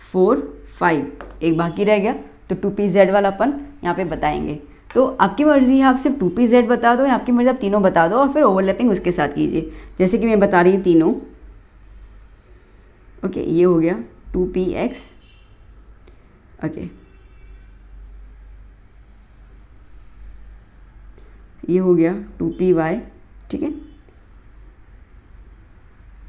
4 5, एक बाकी रह गया, तो 2pz वाला अपन यहाँ पे बताएंगे। तो आपकी मर्ज़ी है, आप सिर्फ 2pz बता दो या आपकी मर्ज़ी आप तीनों बता दो और फिर ओवरलैपिंग उसके साथ कीजिए। जैसे कि मैं बता रही हूँ तीनों। ओके, ये हो गया 2px। ओके, ये हो गया 2py, ठीक है,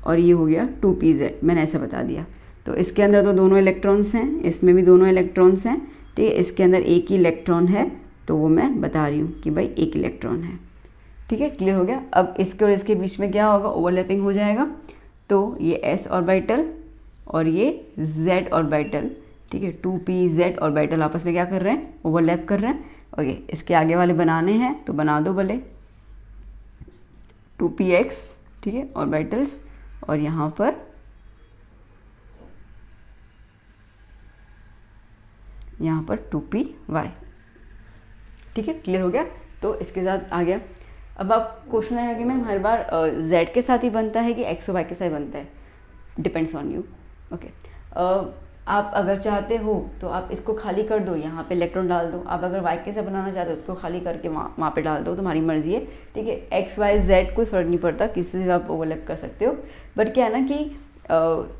और ये हो गया 2pz। मैंने ऐसा बता दिया। तो इसके अंदर तो दोनों इलेक्ट्रॉन्स हैं, इसमें भी दोनों इलेक्ट्रॉन्स हैं, ठीक है। इसके अंदर एक ही इलेक्ट्रॉन है, तो वो मैं बता रही हूँ कि भाई एक इलेक्ट्रॉन है, ठीक है। क्लियर हो गया। अब इसके और इसके बीच में क्या होगा, ओवरलैपिंग हो जाएगा। तो ये s ऑर्बिटल और ये z ऑर्बिटल, ठीक है, 2pz ऑर्बिटल आपस में क्या कर रहे हैं, ओवरलैप कर रहे हैं। ओके, इसके आगे वाले बनाने हैं तो बना दो भले, 2px, ठीक है, ऑर्बिटल्स, और यहाँ पर यहाँ पर 2py, ठीक है। क्लियर हो गया। तो इसके साथ आ गया। अब आप क्वेश्चन आएगा कि मैम हर बार z के साथ ही बनता है कि x और y के साथ बनता है, डिपेंड्स ऑन यू। ओके, आप अगर चाहते हो तो आप इसको खाली कर दो, यहाँ पे इलेक्ट्रॉन डाल दो। आप अगर y के साथ बनाना चाहते हो उसको खाली करके वहाँ पे डाल दो, तुम्हारी मर्जी है, ठीक है। x y z कोई फ़र्क नहीं पड़ता, किसी से भी आप ओवरलैप कर सकते हो। बट क्या है ना कि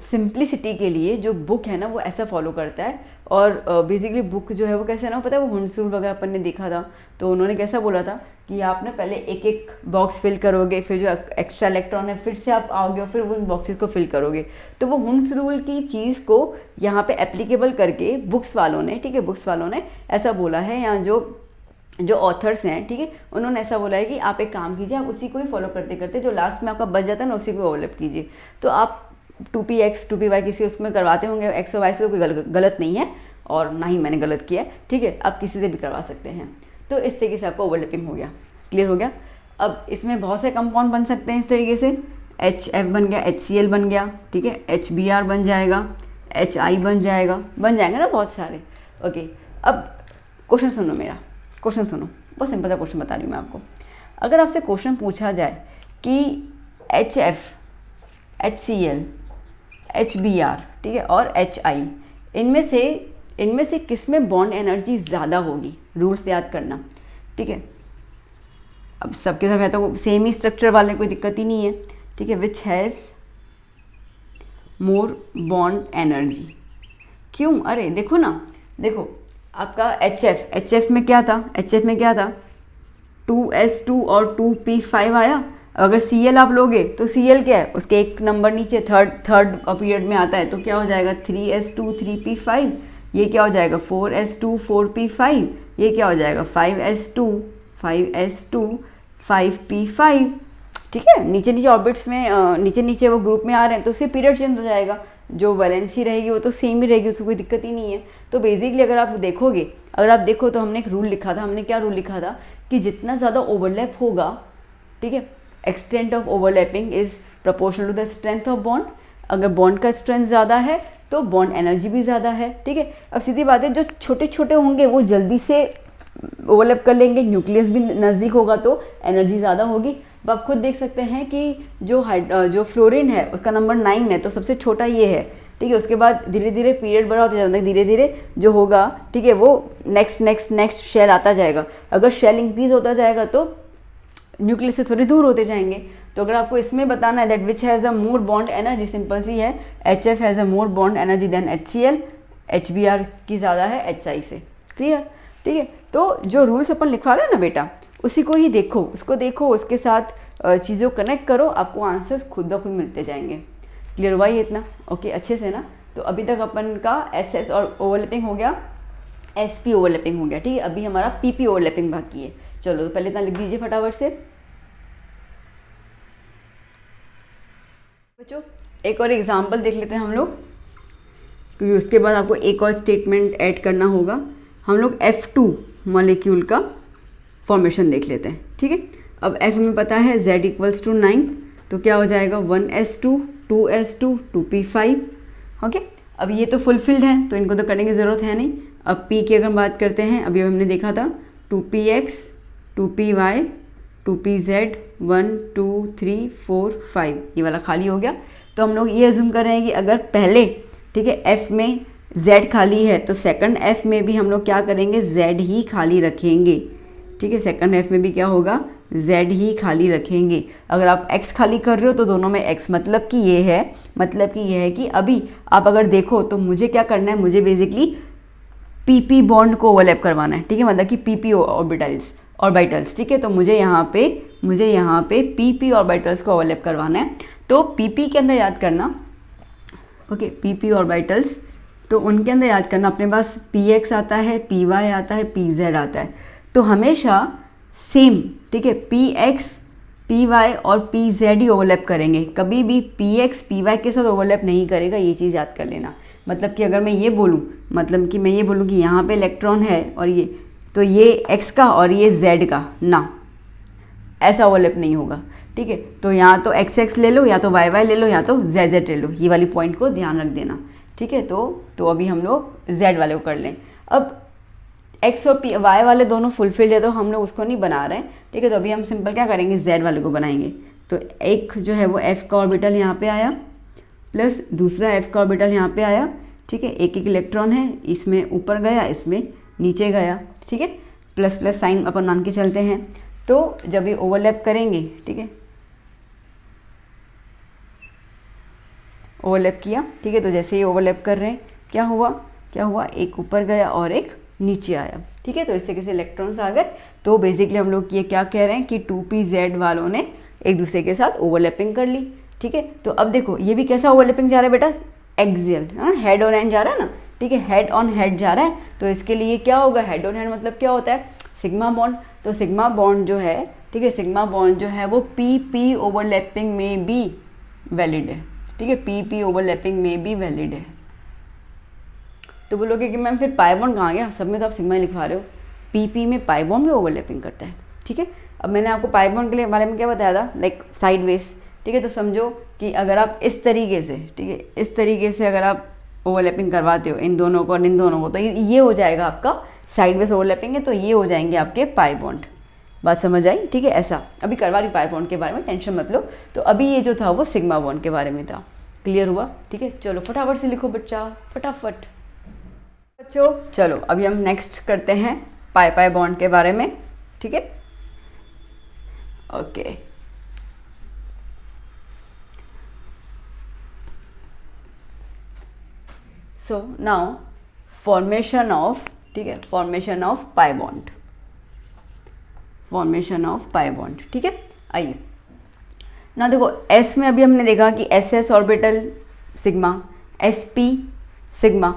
सिंप्लिसिटी के लिए जो बुक है ना वो ऐसा फॉलो करता है। और बेसिकली बुक जो है वो कैसे है ना, पता है वो हुंसुल वगैरह अपन ने देखा था, तो उन्होंने कैसा बोला था कि आप ना पहले एक एक बॉक्स फिल करोगे, फिर जो एक्स्ट्रा इलेक्ट्रॉन है फिर से आप आओगे और फिर उन बॉक्सेस को फिल करोगे। तो वो हुंस रूल की चीज़ को यहाँ पे एप्लीकेबल करके बुक्स वालों ने, ठीक है, बुक्स वालों ने ऐसा बोला है, या जो ऑथर्स हैं, ठीक है, उन्होंने ऐसा बोला है कि आप एक काम कीजिए, आप उसी को ही फॉलो करते करते जो लास्ट में आपका बच जाता है ना उसी को ओवरलैप कीजिए। तो आप 2px 2py किसी उसमें करवाते होंगे x और y से, तो कोई गलत नहीं है और ना ही मैंने गलत किया है, ठीक है। आप किसी से भी करवा सकते हैं। तो इस तरीके से आपको ओवरलैपिंग हो गया, क्लियर हो गया। अब इसमें बहुत से कंपाउंड बन सकते हैं इस तरीके से, HF बन गया, HCl बन गया, ठीक है, HBr बन जाएगा, HI बन जाएगा ना बहुत सारे। ओके, अब क्वेश्चन सुनो, मेरा क्वेश्चन सुनो, बहुत सिंपल सा क्वेश्चन बता रही हूँ मैं आपको। अगर आपसे क्वेश्चन पूछा जाए कि HF, HCl, HBr, ठीक है, और HI, इनमें से किस में बॉन्ड एनर्जी ज़्यादा होगी, रूल से याद करना, ठीक है। अब सबके सब है तो सेम ही स्ट्रक्चर वाले, कोई दिक्कत ही नहीं है, ठीक है। Which has more bond energy, क्यों? अरे देखो ना, देखो आपका HF में क्या था, HF में क्या था 2s2 और 2p5 आया। अगर Cl आप लोगे तो Cl क्या है, उसके एक नंबर नीचे थर्ड पीरियड में आता है, तो क्या हो जाएगा 3s2 3p5, ये क्या हो जाएगा 4s2 4p5, ये क्या हो जाएगा 5s2 5s2 5p5, ठीक है। नीचे नीचे ऑर्बिट्स में नीचे नीचे वो ग्रुप में आ रहे हैं तो उससे पीरियड चेंज हो जाएगा, जो वैलेंसी रहेगी वो तो सेम ही रहेगी, उसको कोई दिक्कत ही नहीं है। तो बेसिकली अगर आप देखोगे, अगर आप देखो तो हमने एक रूल लिखा था, हमने क्या रूल लिखा था कि जितना ज़्यादा ओवरलैप होगा, ठीक है, extent of overlapping is proportional to the strength of bond. अगर बॉन्ड का स्ट्रेंथ ज़्यादा है तो बॉन्ड एनर्जी भी ज़्यादा है, ठीक है। अब सीधी बात है, जो छोटे छोटे होंगे वो जल्दी से ओवरलैप कर लेंगे, न्यूक्लियस भी नज़दीक होगा तो एनर्जी ज़्यादा होगी। अब आप खुद देख सकते हैं कि जो फ्लोरीन है उसका नंबर 9 है, तो सबसे छोटा ये है, ठीक है। उसके बाद धीरे धीरे पीरियड बड़ा होता जाता है, धीरे धीरे जो होगा, ठीक है, वो नेक्स्ट शेल आता जाएगा। अगर शेल इंक्रीज होता जाएगा तो न्यूक्लियस से थोड़ी दूर होते जाएंगे। तो अगर आपको इसमें बताना है that which has a more bond energy, simple सी है, HF has a more bond energy than HCl, HBr की ज़्यादा है HI से, क्लियर, ठीक है। तो जो रूल्स अपन लिखवा रहे हैं ना बेटा, उसी को ही देखो, उसको देखो, उसके साथ चीज़ों को कनेक्ट करो, आपको आंसर्स खुद ब खुद मिलते जाएंगे। क्लियर हुआ ये इतना? ओके, अच्छे से ना। तो अभी तक अपन का SS और ओवरलैपिंग हो गया, SP ओवरलैपिंग हो गया, ठीक है। अभी हमारा PP ओवरलैपिंग बाकी है। चलो तो पहले इतना लिख दीजिए फटाफट से बच्चों। एक और एग्जाम्पल देख लेते हैं हम लोग, क्योंकि उसके बाद आपको एक और स्टेटमेंट ऐड करना होगा। हम लोग F2 मॉलिक्यूल का फॉर्मेशन देख लेते हैं, ठीक है। अब F हमें पता है Z = 9, तो क्या हो जाएगा 1s2 2s2 2p5। ओके, अब ये तो फुलफिल्ड है तो इनको तो करने की ज़रूरत है नहीं। अब p की अगर हम बात करते हैं, अभी हमने देखा था 2px 2py 2pz 1 2 3 4 5, ये वाला खाली हो गया। तो हम लोग ये अज्यूम कर रहे हैं कि अगर पहले ठीक है f में z खाली है तो सेकंड f में भी हम लोग क्या करेंगे, z ही खाली रखेंगे। ठीक है, सेकंड f में भी क्या होगा, z ही खाली रखेंगे। अगर आप x खाली कर रहे हो तो दोनों में x, मतलब कि ये है कि अभी आप अगर देखो तो मुझे क्या करना है, मुझे बेसिकली pp बॉन्ड को ओवरलैप करवाना है। ठीक है, मतलब कि pp ऑर्बिटल्स। ठीक है, तो मुझे यहाँ पे pp ऑर्बिटल्स को ओवरलैप करवाना है। तो pp के अंदर याद करना, ओके, pp ऑर्बिटल्स, तो उनके अंदर याद करना अपने पास px आता है, py आता है, pz आता है। तो हमेशा सेम, ठीक है, px py और pz ही ओवरलैप करेंगे, कभी भी px py के साथ ओवरलैप नहीं करेगा, ये चीज़ याद कर लेना। मतलब कि अगर मैं ये बोलूँ, कि यहाँ पे इलेक्ट्रॉन है और ये, तो ये x का और ये z का ना, ऐसा ओवरलैप नहीं होगा। ठीक है, तो यहाँ तो x ले लो, या तो y ले लो, या तो z ले लो, ये वाली पॉइंट को ध्यान रख देना। ठीक है, तो अभी हम लोग z वाले को कर लें। अब x और y वाले दोनों फुलफिल्ड है तो हम लोग उसको नहीं बना रहे हैं। ठीक है, तो अभी हम सिंपल क्या करेंगे, z वाले को बनाएंगे। तो एक जो है वो f का ऑर्बिटल यहाँ पे आया, प्लस दूसरा f का ऑर्बिटल यहाँ पे आया। ठीक है, एक इलेक्ट्रॉन है, इसमें ऊपर गया, इसमें नीचे गया। ठीक है, प्लस प्लस साइन अपन मान के चलते हैं। तो जब ये ओवरलैप करेंगे, ठीक है, ओवरलैप किया। ठीक है, तो जैसे ही ओवरलैप कर रहे हैं क्या हुआ, एक ऊपर गया और एक नीचे आया। ठीक है, तो इस तरीके से इलेक्ट्रॉन्स आ गए। तो बेसिकली हम लोग ये क्या कह रहे हैं कि 2pz वालों ने एक दूसरे के साथ ओवरलैपिंग कर ली। ठीक है, तो अब देखो ये भी कैसा ओवरलैपिंग जा रहा है बेटा, एक्सियल, हेड ऑन हैंड जा रहा है ना। ठीक है, हेड ऑन हेड जा रहा है, तो इसके लिए क्या होगा, हेड ऑन हैंड मतलब क्या होता है, सिग्मा बॉन्ड। तो सिग्मा बॉन्ड जो है, ठीक है, सिग्मा बॉन्ड जो है वो pp ओवरलैपिंग में भी वैलिड है। ठीक है, pp ओवरलैपिंग में भी वैलिड है। तो बोलोगे कि मैम फिर पाई बॉन्ड कहाँ गया, सब में तो आप सिग्मा ही लिखवा रहे हो, pp में पाई बॉन्ड भी ओवरलैपिंग करता है। ठीक है, अब मैंने आपको पाई बॉन्ड के लिए बारे में क्या बताया था, लाइक साइडवेज। ठीक है, तो समझो कि अगर आप इस तरीके से, ठीक है, इस तरीके से अगर आप ओवरलैपिंग करवाते हो इन दोनों को और इन दोनों को, तो ये हो जाएगा आपका साइडवेज ओवरलैपिंग है, तो ये हो जाएंगे आपके पाई बॉन्ड। बात समझ आई। ठीक है, ऐसा अभी करवा रही पाई बॉन्ड के बारे में, टेंशन मत लो। तो अभी ये जो था वो सिग्मा बॉन्ड के बारे में था। क्लियर हुआ। ठीक है, चलो फटाफट से लिखो बच्चा, फटाफट बच्चों। चलो अभी हम नेक्स्ट करते हैं पाई बॉन्ड के बारे में। ठीक है, okay, so now formation of, ठीक है, formation of pi bond, formation of pi bond. ठीक है, आइए ना, देखो S में अभी हमने देखा कि SS orbital sigma, SP sigma,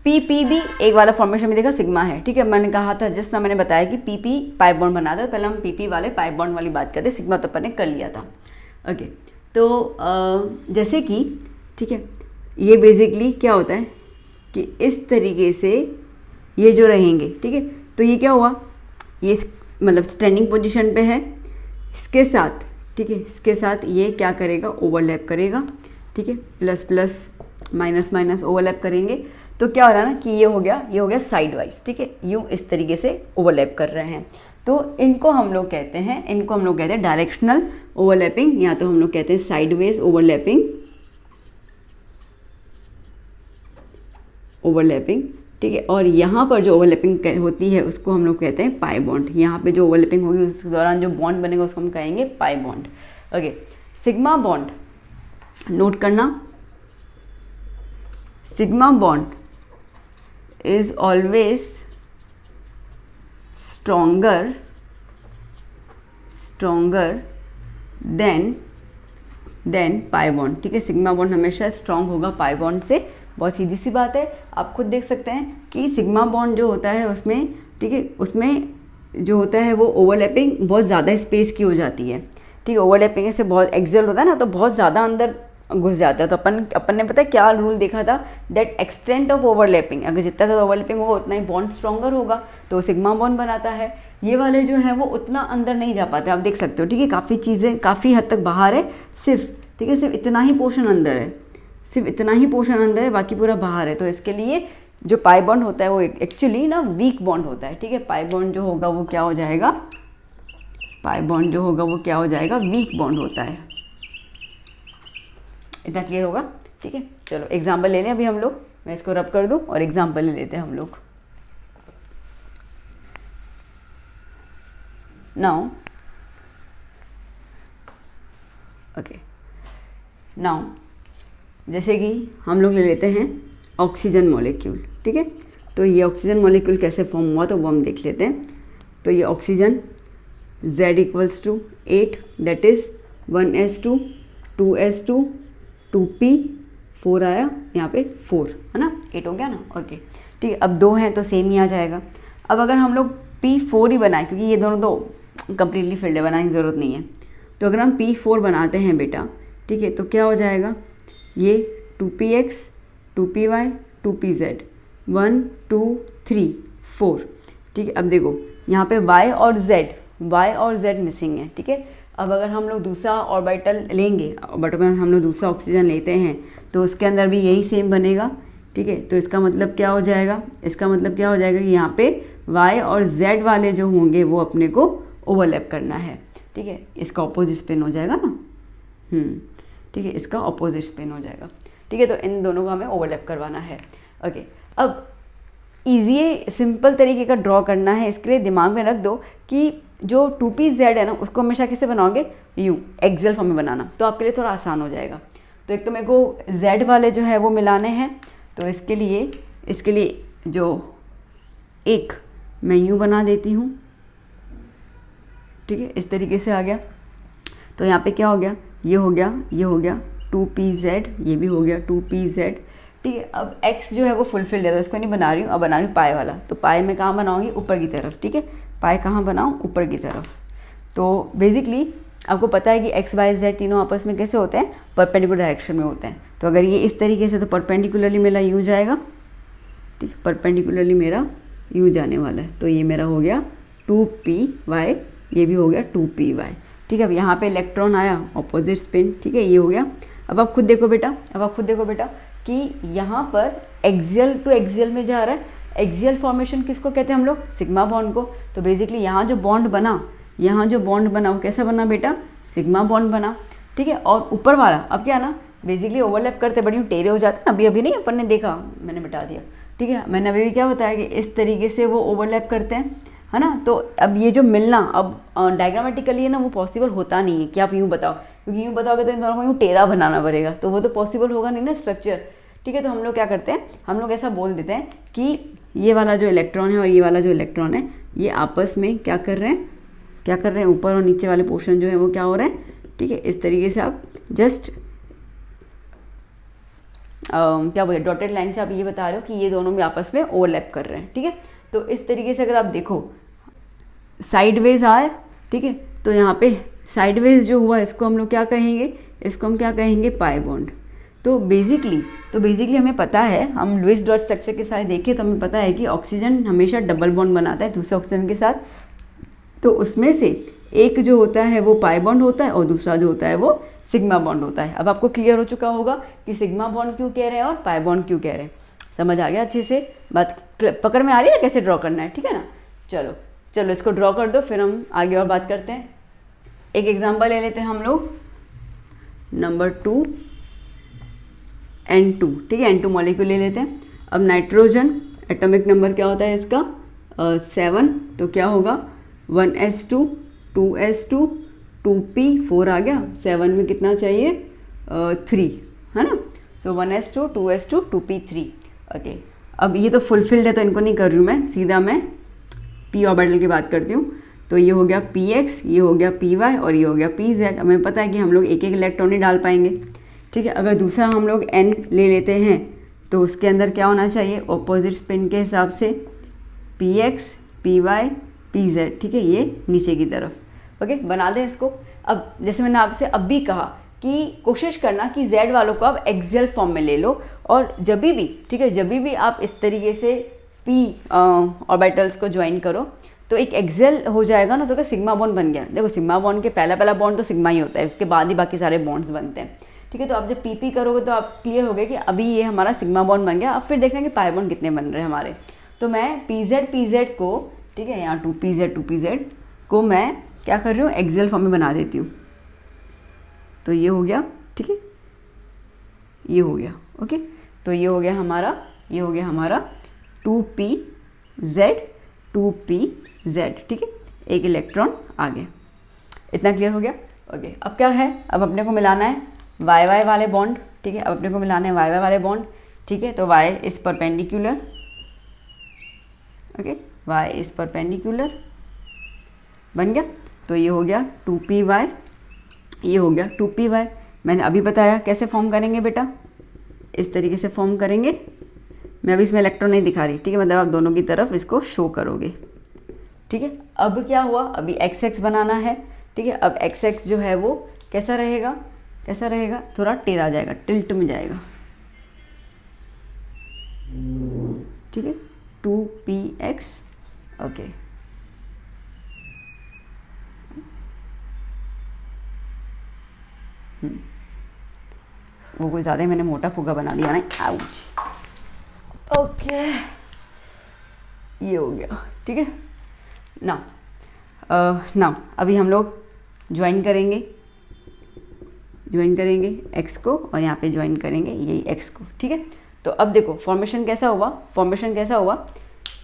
PP भी एक वाला फॉर्मेशन में देखा सिग्मा है। ठीक है, मैंने कहा था जिस ना, मैंने बताया कि PP पाई बॉन्ड बनाता है, पहले हम PP वाले पाई बॉन्ड वाली बात करते, सिग्मा तो अपन ने कर लिया था। ओके, तो जैसे कि, ठीक है, ये बेसिकली क्या होता है कि इस तरीके से ये जो रहेंगे, ठीक है, तो ये क्या हुआ, ये मतलब स्टैंडिंग पोजीशन पे है, इसके साथ, ठीक है, इसके साथ ये क्या करेगा, ओवरलैप करेगा। ठीक है, plus plus minus minus overlap करेंगे, तो क्या हो रहा है ना कि ये हो गया साइड वाइज। ठीक है, यूँ इस तरीके से ओवरलैप कर रहे हैं, तो इनको हम लोग कहते हैं डायरेक्शनल ओवरलैपिंग, या तो हम लोग कहते हैं साइडवेज ओवरलैपिंग। ठीक है, और यहाँ पर जो ओवरलैपिंग होती है उसको हम लोग कहते हैं पाई बॉन्ड। यहाँ पे जो ओवरलैपिंग होगी उस दौरान जो बॉन्ड बनेगा उसको हम कहेंगे pi bond. Okay, sigma bond note करना, sigma bond is always stronger than pi bond. ठीक है, सिग्मा बॉन्ड हमेशा स्ट्रॉन्ग होगा पाई बॉन्ड से, बहुत सीधी सी बात है। आप खुद देख सकते हैं कि सिग्मा बॉन्ड जो होता है उसमें, ठीक है, उसमें जो होता है वो ओवरलैपिंग बहुत ज़्यादा स्पेस की हो जाती है। ठीक है, ओवरलैपिंग से बहुत एक्सेल होता है ना, तो बहुत ज़्यादा अंदर घुस जाता है। तो अपन ने पता है क्या रूल देखा था, दैट एक्सटेंट ऑफ ओवरलैपिंग, अगर जितना ज़्यादा ओवरलैपिंग होगा उतना ही बॉन्ड स्ट्रॉन्गर होगा, तो सिग्मा बॉन्ड बनाता है। ये वाले जो हैं वो उतना अंदर नहीं जा पाते, आप देख सकते हो, ठीक है, काफ़ी चीज़ें काफ़ी हद तक बाहर है सिर्फ, ठीक है, सिर्फ इतना ही पोर्शन अंदर है, सिर्फ इतना ही पोर्शन अंदर है, बाकी पूरा बाहर है। तो इसके लिए जो पाई बॉन्ड होता है वो एक्चुअली ना वीक बॉन्ड होता है, ठीक है। पाई बॉन्ड जो होगा वो क्या हो जाएगा, पाई बॉन्ड जो होगा वो क्या हो जाएगा, वीक बॉन्ड होता है। इतना क्लियर होगा, ठीक है। चलो एग्जाम्पल ले लें अभी हम लोग, मैं इसको रब कर दूं और एग्जाम्पल ले लेते हैं हम लोग। नाउ ओके, नाउ जैसे कि हम लोग ले लेते हैं ऑक्सीजन मॉलिक्यूल, ठीक है। तो ये ऑक्सीजन मॉलिक्यूल कैसे फॉर्म हुआ तो वो हम देख लेते हैं। तो ये oxygen Z = 8, that is 1s2 2s2 2p 4 आया यहाँ पे 4, है ना, 8 हो गया ना, ओके, ठीक है। अब 2 हैं तो सेम ही आ जाएगा। अब अगर हम लोग P4 ही बनाएं, क्योंकि ये दोनों तो कम्प्लीटली फिल्ड है, बनाने की ज़रूरत नहीं है, तो अगर हम P4 बनाते हैं बेटा, ठीक है, तो क्या हो जाएगा, ये 2px 2py 2pz 1 2 3 4, ठीक है। अब देखो यहाँ पे y और z मिसिंग है, ठीक है। अब अगर हम लोग दूसरा ऑर्बिटल लेंगे, ऑर्बिटल में हम लोग दूसरा ऑक्सीजन लेते हैं, तो उसके अंदर भी यही सेम बनेगा, ठीक है। तो इसका मतलब क्या हो जाएगा, इसका मतलब क्या हो जाएगा कि यहाँ पे y और z वाले जो होंगे वो अपने को ओवरलैप करना है, ठीक है। इसका ऑपोजिट स्पिन हो जाएगा ना, ठीक है, इसका ऑपोजिट स्पिन हो जाएगा, ठीक है। तो इन दोनों को हमें ओवरलैप करवाना है, ओके। अब ईजी सिंपल तरीके का ड्रॉ करना है, इसके लिए दिमाग में रख दो कि जो 2pz है ना उसको हमेशा कैसे बनाओगे, यू एक्सेल फॉर्म में बनाना, तो आपके लिए थोड़ा आसान हो जाएगा। तो एक तो मेरे को z वाले जो है वो मिलाने हैं, तो इसके लिए जो एक मैं यूँ बना देती हूँ, ठीक है, इस तरीके से आ गया। तो यहाँ पे क्या हो गया, ये हो गया 2pz, ये भी हो गया 2pz, ठीक है। अब x जो है वो फुलफिल्ड है तो इसको नहीं बना रही हूँ, अब बना रही हूँ पाए वाला। तो पाए में कहाँ बनाऊँगी, ऊपर की तरफ, ठीक है। पाए कहाँ बनाऊँ, ऊपर की तरफ। तो बेसिकली आपको पता है कि x y z तीनों आपस में कैसे होते हैं, परपेंडिकुलर डायरेक्शन में होते हैं। तो अगर ये इस तरीके से, तो परपेंडिकुलरली मेरा u जाएगा, ठीक है, परपेंडिकुलरली मेरा u जाने वाला है। तो ये मेरा हो गया 2py, ये भी हो गया 2py, ठीक है। अब यहाँ पे इलेक्ट्रॉन आया, ऑपोजिट स्पिन, ठीक है, ये हो गया। अब आप खुद देखो बेटा कि यहाँ पर एक्सियल टू एक्सियल में जा रहा है। एक्सियल फॉर्मेशन किसको कहते हैं हम लोग, सिग्मा बॉन्ड को। तो बेसिकली यहाँ जो बॉन्ड बना वो कैसा बना बेटा, सिग्मा बॉन्ड बना, ठीक है। और ऊपर वाला अब क्या ना, बेसिकली ओवरलैप करते बड़ी टेढ़े हो जाते हैं, अभी नहीं अपन ने देखा, मैंने बता दिया, ठीक है। मैंने अभी भी क्या बताया कि इस तरीके से वो ओवरलैप करते हैं, है ना। तो अब ये जो मिलना, अब डायग्रामेटिकली है ना, वो पॉसिबल होता नहीं है कि आप यूँ बताओ, क्योंकि यूँ बताओगे तो इन दोनों को यूँ टेढ़ा बनाना पड़ेगा, तो वो तो पॉसिबल होगा नहीं ना स्ट्रक्चर, ठीक है। तो हम लोग क्या करते हैं, हम लोग ऐसा बोल देते हैं कि ये वाला जो इलेक्ट्रॉन है और ये वाला जो इलेक्ट्रॉन है, ये आपस में क्या कर रहे हैं, ऊपर और नीचे वाले पोर्शन जो है वो क्या हो रहे हैं, ठीक है। इस तरीके से आप जस्ट क्या बोले, डॉटेड लाइन से आप ये बता रहे हो कि ये दोनों भी आपस में ओवरलैप कर रहे हैं, ठीक है। तो इस तरीके से अगर आप देखो साइडवेज आए, ठीक है, तो यहाँ पे साइडवेज जो हुआ इसको हम लोग क्या कहेंगे, इसको हम क्या कहेंगे, पाई बॉन्ड। तो बेसिकली हमें पता है, हम लुईस डॉट स्ट्रक्चर के साथ देखें तो हमें पता है कि ऑक्सीजन हमेशा डबल बॉन्ड बनाता है दूसरे ऑक्सीजन के साथ। तो उसमें से एक जो होता है वो पाई बॉन्ड होता है और दूसरा जो होता है वो सिग्मा बॉन्ड होता है। अब आपको क्लियर हो चुका होगा कि सिग्मा बॉन्ड क्यों कह रहे हैं और पाई बॉन्ड क्यों कह रहे हैं, समझ आ गया अच्छे से, बात पकड़ में आ रही है ना कैसे ड्रॉ करना है, ठीक है ना। चलो इसको ड्रॉ कर दो, फिर हम आगे और बात करते हैं। एक एग्जांपल ले लेते हैं हम लोग, नंबर 2 N2, ठीक है, N2 मॉलिक्यूल ले लेते हैं। अब नाइट्रोजन एटॉमिक नंबर क्या होता है इसका, 7, तो क्या होगा 1s2 2s2 2p 4 आ गया, 7 में कितना चाहिए 3, है ना। सो 1s2 2s2 2p 3, ओके। अब ये तो फुलफिल्ड है तो इनको नहीं कर रही हूँ मैं, सीधा मैं p ऑर्बिटल की बात करती हूँ। तो ये हो गया px, ये हो गया py और ये हो गया pz। हमें पता है कि हम लोग एक इलेक्ट्रॉन ही डाल पाएंगे, ठीक है। अगर दूसरा हम लोग n ले लेते हैं तो उसके अंदर क्या होना चाहिए, ऑपोजिट स्पिन के हिसाब से px py pz, ठीक है, ये नीचे की तरफ, ओके। बना दें इसको। अब जैसे मैंने आपसे अब भी कहा कि कोशिश करना कि z वालों को आप एक्सियल फॉर्म में ले लो, और जब भी, ठीक है, जब भी आप इस तरीके से p ऑर्बिटल्स को ज्वाइन करो तो एक एक्सेल हो जाएगा ना, तो क्या सिग्मा बॉन्ड बन गया। देखो सिग्मा बॉन्ड के पहला बॉन्ड तो सिग्मा ही होता है, उसके बाद ही बाकी सारे बॉन्ड्स बनते हैं, ठीक है। तो आप जब पी करोगे तो आप क्लियर हो गए कि अभी ये हमारा सिग्मा बॉन्ड बन गया। अब फिर देखना कि पाई बॉन्ड कितने बन रहे हैं हमारे। तो मैं पी जेड को, ठीक है, यहाँ 2pz को मैं क्या कर रही हूँ, एक्सेल फॉर्म में बना देती हूँ। तो ये हो गया, ठीक है, ये हो गया, ओके। तो ये हो गया हमारा 2pz, ठीक है, एक इलेक्ट्रॉन आगे। इतना क्लियर हो गया, ओके। अब क्या है, अब अपने को मिलाना है वाई वाई वाले बॉन्ड, ठीक है। अब अपने को मिलाना है वाई वाई वाले बॉन्ड, ठीक है। तो Y is perpendicular, okay, Y is perpendicular बन गया। तो ये हो गया 2py, ये हो गया 2py। मैंने अभी बताया कैसे फॉर्म करेंगे बेटा, इस तरीके से फॉर्म करेंगे। मैं अभी इसमें इलेक्ट्रॉन नहीं दिखा रही, ठीक है, मतलब आप दोनों की तरफ इसको शो करोगे, ठीक है। अब क्या हुआ, अभी एक्स बनाना है, ठीक है। अब एक्स जो है वो कैसा रहेगा, थोड़ा टेढ़ा जाएगा, टिल्ट में जाएगा, ठीक है, 2px, ओके। वो कोई ज़्यादा ही मैंने मोटा फुगा बना दिया ना, आउच, ओके। ये हो गया, ठीक है। ना अभी हम लोग ज्वाइन करेंगे x को, और यहाँ पे ज्वाइन करेंगे यही x को, ठीक है। तो अब देखो फॉर्मेशन कैसा हुआ,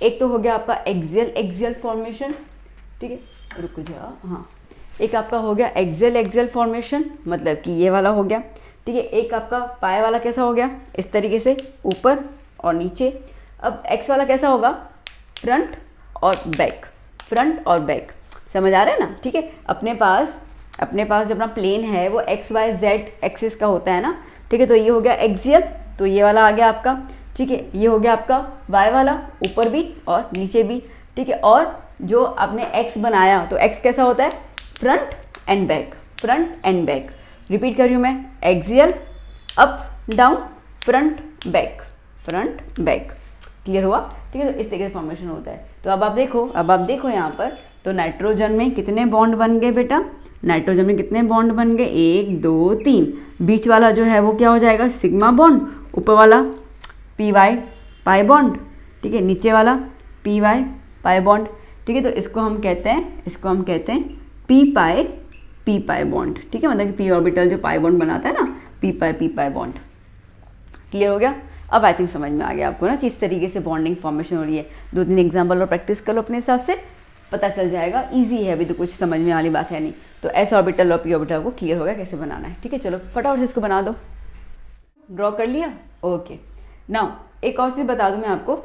एक तो हो गया आपका एक्सियल फॉर्मेशन, ठीक है, रुक जा, हाँ, एक आपका हो गया एक्सियल फॉर्मेशन, मतलब कि ये वाला हो गया, ठीक है। एक आपका पाए वाला कैसा हो गया, इस तरीके से ऊपर और नीचे। अब एक्स वाला कैसा होगा, फ्रंट और बैक, समझ आ रहा है ना, ठीक है। अपने पास जो अपना प्लेन है वो एक्स वाई जेड एक्सिस का होता है ना, ठीक है। तो ये हो गया एक्सियल, तो ये वाला आ गया आपका, ठीक है। ये हो गया आपका वाई वाला, ऊपर भी और नीचे भी, ठीक है। और जो आपने एक्स बनाया, तो एक्स कैसा होता है, फ्रंट एंड बैक, रिपीट कर रही हूँ मैं, axial, up down, front back, clear हुआ, ठीक है। तो इस तरीके से फॉर्मेशन होता है। तो अब आप देखो यहाँ पर, तो नाइट्रोजन में कितने बॉन्ड बन गए बेटा, नाइट्रोजन में कितने बॉन्ड बन गए, 1 2 3। बीच वाला जो है वो क्या हो जाएगा, सिग्मा बॉन्ड, ऊपर वाला पी वाई पाई बॉन्ड, ठीक है, नीचे वाला पी वाई पाई बॉन्ड, ठीक है। तो इसको हम कहते हैं पी पाई बॉन्ड, ठीक है, मतलब कि पी ऑर्बिटल जो पाई बॉन्ड बनाता है ना, पी पाई बॉन्ड। क्लियर हो गया। अब आई थिंक समझ में आ गया आपको ना कि इस तरीके से बॉन्डिंग फॉर्मेशन हो रही है। 2-3 एग्जाम्पल और प्रैक्टिस कर लो अपने हिसाब से, पता चल जाएगा। इजी है, अभी तो कुछ समझ में वाली बात है नहीं। तो एस ऑर्बिटल और पी ऑर्बिटल को क्लियर होगा कैसे बनाना है, ठीक है। चलो फटाफट से इसको बना दो, ड्रॉ कर लिया, ओके। नाउ एक और चीज़ बता दूं मैं आपको,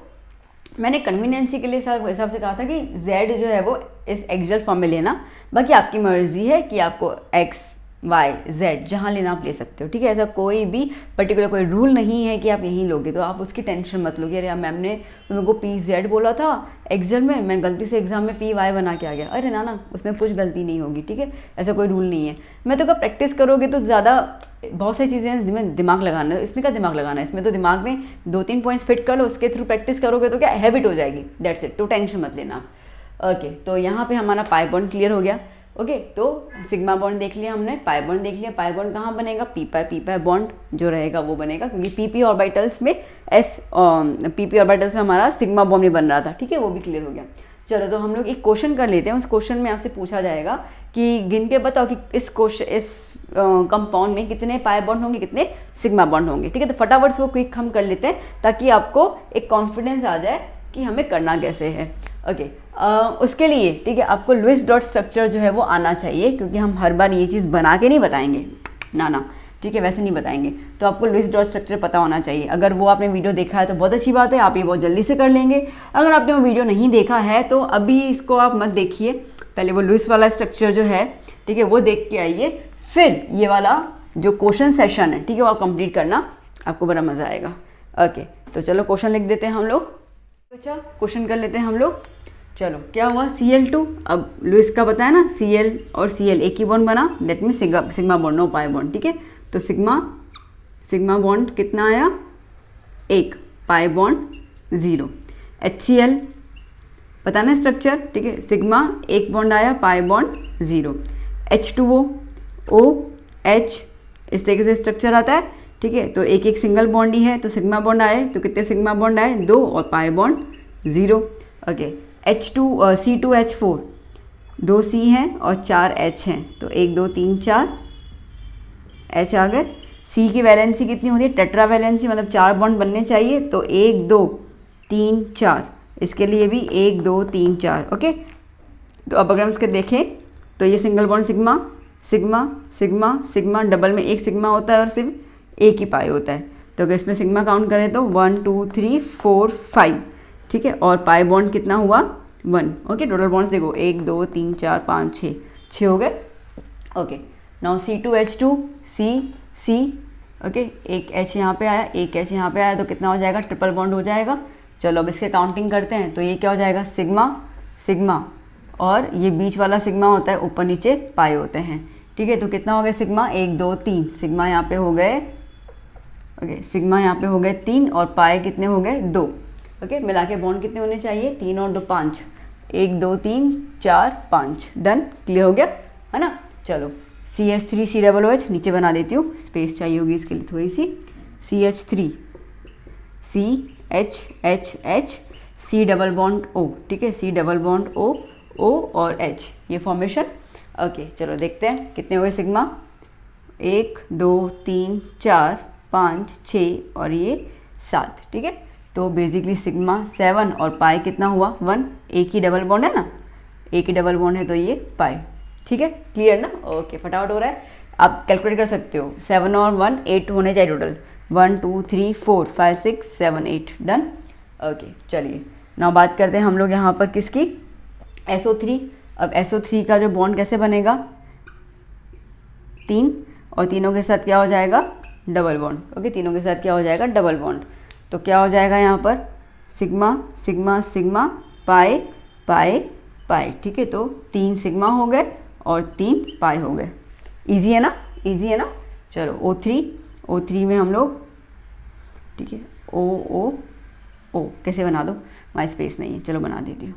मैंने कन्वीनियंसी के लिए हिसाब से कहा था कि z जो है वो इस एक्सियल फॉर्म में लेना, बाकी आपकी मर्जी है कि आपको x y z जहाँ लेना आप ले सकते हो, ठीक है। ऐसा कोई भी पर्टिकुलर कोई रूल नहीं है कि आप यहीं लोगे, तो आप उसकी टेंशन मत लो कि अरे मैम ने तुमको pz बोला था एक्सेल में, मैं गलती से एग्जाम में py बना के आ गया। अरे ना, उसमें कुछ गलती नहीं होगी, ठीक है, ऐसा कोई रूल नहीं है। मैं तो कब प्रैक्टिस करोगे तो ज़्यादा बहुत सारी चीज़ें हैं दिमाग लगाना है, इसमें क्या दिमाग लगाना है, इसमें तो दिमाग में 2-3 पॉइंट्स फिट कर लो, उसके थ्रू प्रैक्टिस करोगे तो क्या हैबिट हो जाएगी, दैट्स इट। तो टेंशन मत लेना, ओके। तो यहाँ पे हमारा पाई बॉन्ड क्लियर हो गया, ओके। तो सिग्मा बॉन्ड देख लिया हमने, पाई बॉन्ड देख लिया। पाई बॉन्ड कहाँ बनेगा, पी पाई बॉन्ड जो रहेगा वो बनेगा, क्योंकि पी ऑर्बिटल्स में पी ऑर्बिटल्स में हमारा सिग्मा बॉन्ड नहीं बन रहा था, ठीक है, वो भी क्लियर हो गया। चलो तो हम लोग एक क्वेश्चन कर लेते हैं। उस क्वेश्चन में आपसे पूछा जाएगा कि गिन के बताओ कि इस कंपाउंड में कितने पाई बॉन्ड होंगे, कितने सिग्मा बॉन्ड होंगे, ठीक है। तो फटाफट से वो क्विक हम कर लेते हैं ताकि आपको एक कॉन्फिडेंस आ जाए कि हमें करना कैसे है, ओके। उसके लिए, ठीक है, आपको लुईस डॉट स्ट्रक्चर जो है वो आना चाहिए, क्योंकि हम हर बार ये चीज़ बना के नहीं बताएंगे ना, ठीक है, वैसे नहीं बताएंगे। तो आपको लुईस डॉट स्ट्रक्चर पता होना चाहिए। अगर वो आपने वीडियो देखा है तो बहुत अच्छी बात है, आप ये बहुत जल्दी से कर लेंगे। अगर आपने वो वीडियो नहीं देखा है तो अभी इसको आप मत देखिए, पहले वो लुईस वाला स्ट्रक्चर जो है, ठीक है, वो देख के आइए, फिर ये वाला जो क्वेश्चन सेशन है, ठीक है, वो आप कंप्लीट करना, आपको बड़ा मज़ा आएगा, ओके। तो चलो क्वेश्चन लिख देते हैं हम लोग, अच्छा क्वेश्चन कर लेते हैं हम लोग। चलो क्या हुआ, Cl2, अब लुईस का बताया ना, Cl और Cl एक ही बॉन्ड बना, that mean sigma bond, no pi bond, ठीक है। तो सिग्मा बॉन्ड कितना आया, 1, पाई बॉन्ड 0। HCl पता ना स्ट्रक्चर, ठीक है। सिग्मा एक बॉन्ड आया, पाई बॉन्ड 0, H2O OH, इस तरीके से स्ट्रक्चर आता है, ठीक है। तो एक एक सिंगल बॉन्ड ही है, तो सिग्मा बॉन्ड आए, तो कितने सिग्मा बॉन्ड आए, 2, और pi bond 0। Okay, C2H4, 2 C हैं और 4 H हैं, तो 1 2 3 4 H आ गए। C की वैलेंसी कितनी होती है, टेट्रा वैलेंसी, मतलब 4 बॉन्ड बनने चाहिए, तो 1 2 3 4, इसके लिए भी 1 2 3 4। ओके, तो अब अगर हम इसके देखें तो ये single bond sigma sigma sigma sigma, double में एक सिग्मा होता है और सिर्फ एक ही पाई होता है। तो अगर इसमें सिग्मा काउंट करें तो 1 2 3 4 5, ठीक है। और पाई बॉन्ड कितना हुआ, 1। ओके, टोटल बॉन्ड्स देखो 1 2 3 4 5 6 हो गए। Okay, now C2H2 C, okay, एक H यहाँ पे आया, एक H यहाँ पे आया, तो कितना हो जाएगा, ट्रिपल बॉन्ड हो जाएगा। चलो अब इसके काउंटिंग करते हैं, तो ये क्या हो जाएगा, सिग्मा सिग्मा, और ये बीच वाला सिग्मा होता है, ऊपर नीचे पाई होते हैं, ठीक है। तो कितना हो गया सिग्मा, 1 2 3, सिग्मा यहाँ पे हो गए, ओके, सिग्मा यहाँ पे हो गए 3, और पाई कितने हो गए, 2। ओके, मिला के बॉन्ड कितने होने चाहिए, 3 और 2 5, 1 2 3 4 5, डन, क्लियर हो गया, है ना। चलो CH3 COOH नीचे बना देती हूँ, स्पेस चाहिए होगी इसके लिए थोड़ी सी। CH3 CH C double bond O, ठीक है, C double bond O O और H, ये फॉर्मेशन। ओके, चलो देखते हैं कितने हुए सिग्मा, 1 2 3 4 5 6 और ये 7, ठीक है। तो बेसिकली सिग्मा 7 और पाई कितना हुआ, 1, एक ही डबल बॉन्ड है ना, एक ही डबल बॉन्ड है, तो ये पाई, ठीक है, क्लियर ना। ओके, फटाफट हो रहा है, आप कैलकुलेट कर सकते हो, 7 और 1 8 होने चाहिए टोटल, 1 2 3 4 5 6 7 8, डन। ओके, चलिए नाउ बात करते हैं हम लोग यहाँ पर किसकी, SO3। अब SO3 का जो बॉन्ड कैसे बनेगा, 3, और तीनों के साथ क्या हो जाएगा, डबल बॉन्ड। ओके, तीनों के साथ क्या हो जाएगा, डबल बॉन्ड। तो क्या हो जाएगा यहाँ पर, सिग्मा सिग्मा सिग्मा पाई पाई पाई, ठीक है। तो 3 सिग्मा हो गए और 3 पाई हो गए, इजी है ना, इजी है ना। चलो O3 में हम लोग, ठीक है, O कैसे बना दो, माई स्पेस नहीं है, चलो बना देती हूँ,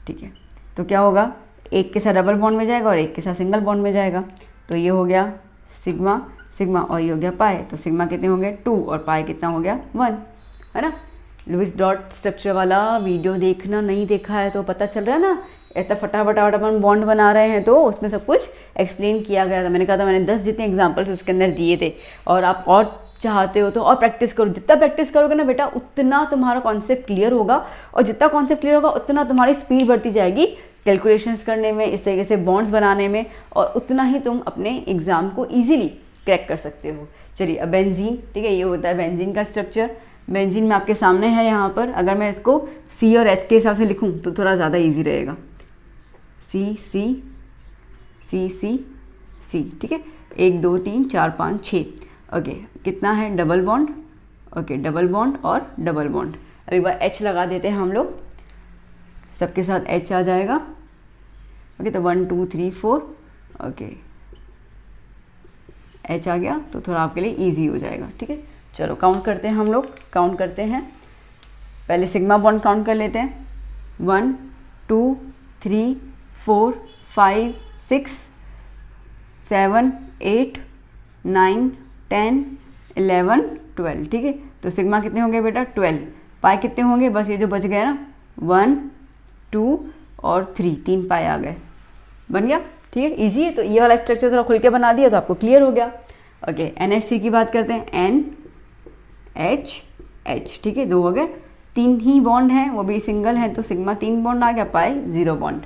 ठीक है। तो क्या होगा, एक के साथ डबल बॉन्ड में जाएगा और एक के साथ सिंगल बॉन्ड में जाएगा, तो ये हो गया सिग्मा सिग्मा और ये हो गया पाई, तो सिग्मा कितने हो गए, 2, और पाई कितना हो गया, 1, है ना। लुईस डॉट स्ट्रक्चर वाला वीडियो देखना, नहीं देखा है तो पता चल रहा है ना, इतना फटाफट अपन बॉन्ड बना रहे हैं, तो उसमें सब कुछ एक्सप्लेन किया गया था। मैंने कहा था, मैंने 10 जितने एग्जाम्पल्स उसके अंदर दिए थे, और आप और चाहते हो तो और प्रैक्टिस करो, जितना प्रैक्टिस करोगे ना बेटा, उतना तुम्हारा कॉन्सेप्ट क्लियर होगा, और जितना कॉन्सेप्ट क्लियर होगा उतना तुम्हारी स्पीड बढ़ती जाएगी कैलकुलेशंस करने में, इस तरीके से बॉन्ड्स बनाने में, और उतना ही तुम अपने एग्जाम को ईजिली क्रैक कर सकते हो। चलिए अब बेंजीन, ठीक है, ये होता है बेंजीन का स्ट्रक्चर। बेंजीन में आपके सामने है यहाँ पर, अगर मैं इसको C और H के हिसाब से लिखूँ तो थोड़ा ज़्यादा ईजी रहेगा, C C C C C, ठीक है, 1 2 3 4 5 6। ओके, कितना है, double bond, okay, double bond और डबल बॉन्ड। अब एक बार H लगा देते हैं हम लोग, सबके साथ H आ जाएगा। ओके, तो 1 2 3 4, ओके, H आ गया, तो थोड़ा आपके लिए इजी हो जाएगा, ठीक है। चलो काउंट करते हैं, हम लोग काउंट करते हैं, पहले सिग्मा बॉन्ड काउंट कर लेते हैं, 1 2 3 4 5 6 7 8 9 10 11 12, ठीक है। तो सिग्मा कितने होंगे बेटा, 12। पाई कितने होंगे, बस ये जो बच गए ना, 1 2 और 3, 3 पाई आ गए, बन गया, ठीक है, इजी है। तो ये वाला स्ट्रक्चर थोड़ा खुल के बना दिया तो आपको क्लियर हो गया। ओके, NH3 की बात करते हैं, NH, ठीक है, 2 हो गए, 3 ही बॉन्ड हैं, वो भी सिंगल है, तो सिग्मा 3 बॉन्ड आ गया, पाई 0 बॉन्ड,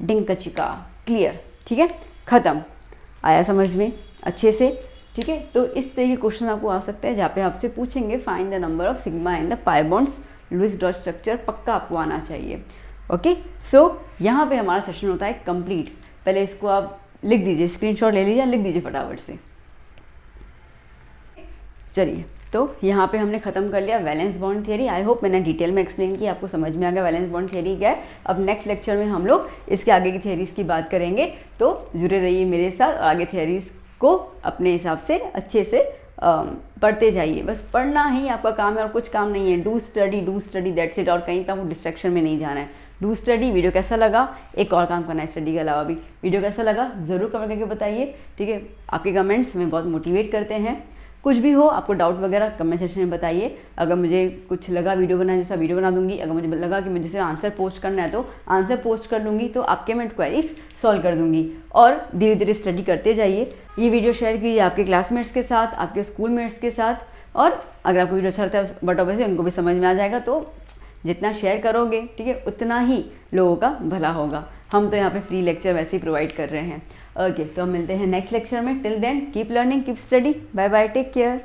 डिंक चिका, क्लियर, ठीक है, ख़त्म, आया समझ में अच्छे से, ठीक है। तो इस तरह के क्वेश्चन आपको आ सकते हैं जहाँ पे आपसे पूछेंगे find the number of sigma and the pi bonds, Lewis dot structure पक्का आपको आना चाहिए। ओके, सो यहाँ पे हमारा सेशन होता है कंप्लीट। पहले इसको आप लिख दीजिए, स्क्रीनशॉट ले लीजिए, लिख दीजिए फटाफट से। चलिए, तो यहाँ पे हमने ख़त्म कर लिया valence bond theory. I hope मैंने डिटेल में एक्सप्लेन किया, आपको समझ में आ गया वैलेंस बॉन्ड थियरी क्या है। अब नेक्स्ट लेक्चर में हम लोग इसके आगे की थियरीज़ की बात करेंगे, तो जुड़े रहिए मेरे साथ, और आगे थियरीज़ को अपने हिसाब से अच्छे से पढ़ते जाइए। बस पढ़ना ही आपका काम है और कुछ काम नहीं है। डू स्टडी दैट्स इट, और कहीं पर आपको डिस्ट्रैक्शन में नहीं जाना है। Do study. वीडियो कैसा लगा, एक और काम करना है स्टडी के अलावा भी, वीडियो कैसा लगा ज़रूर कमेंट करके बताइए, ठीक है। आपके कमेंट्स हमें बहुत मोटिवेट करते हैं। कुछ भी हो आपको डाउट वगैरह कमेंट सेक्शन में बताइए। अगर मुझे कुछ लगा वीडियो बनाने जैसा वीडियो बना दूंगी, अगर मुझे लगा कि मुझे आंसर पोस्ट करना है तो आंसर पोस्ट कर दूंगी, तो आपके मैं क्वेरीज सॉल्व कर दूंगी। और धीरे धीरे स्टडी करते जाइए। ये वीडियो शेयर कीजिए आपके क्लासमेट्स के साथ, आपके स्कूल मेट्स के साथ। और अगर आपको वीडियो अच्छा लगता है बट ऑब्वियसली उनको भी समझ में आ जाएगा, तो जितना शेयर करोगे, ठीक है, उतना ही लोगों का भला होगा। हम तो यहाँ पे फ्री लेक्चर वैसे ही प्रोवाइड कर रहे हैं। ओके, तो हम मिलते हैं नेक्स्ट लेक्चर में। Till then keep learning, keep study, bye bye, take care.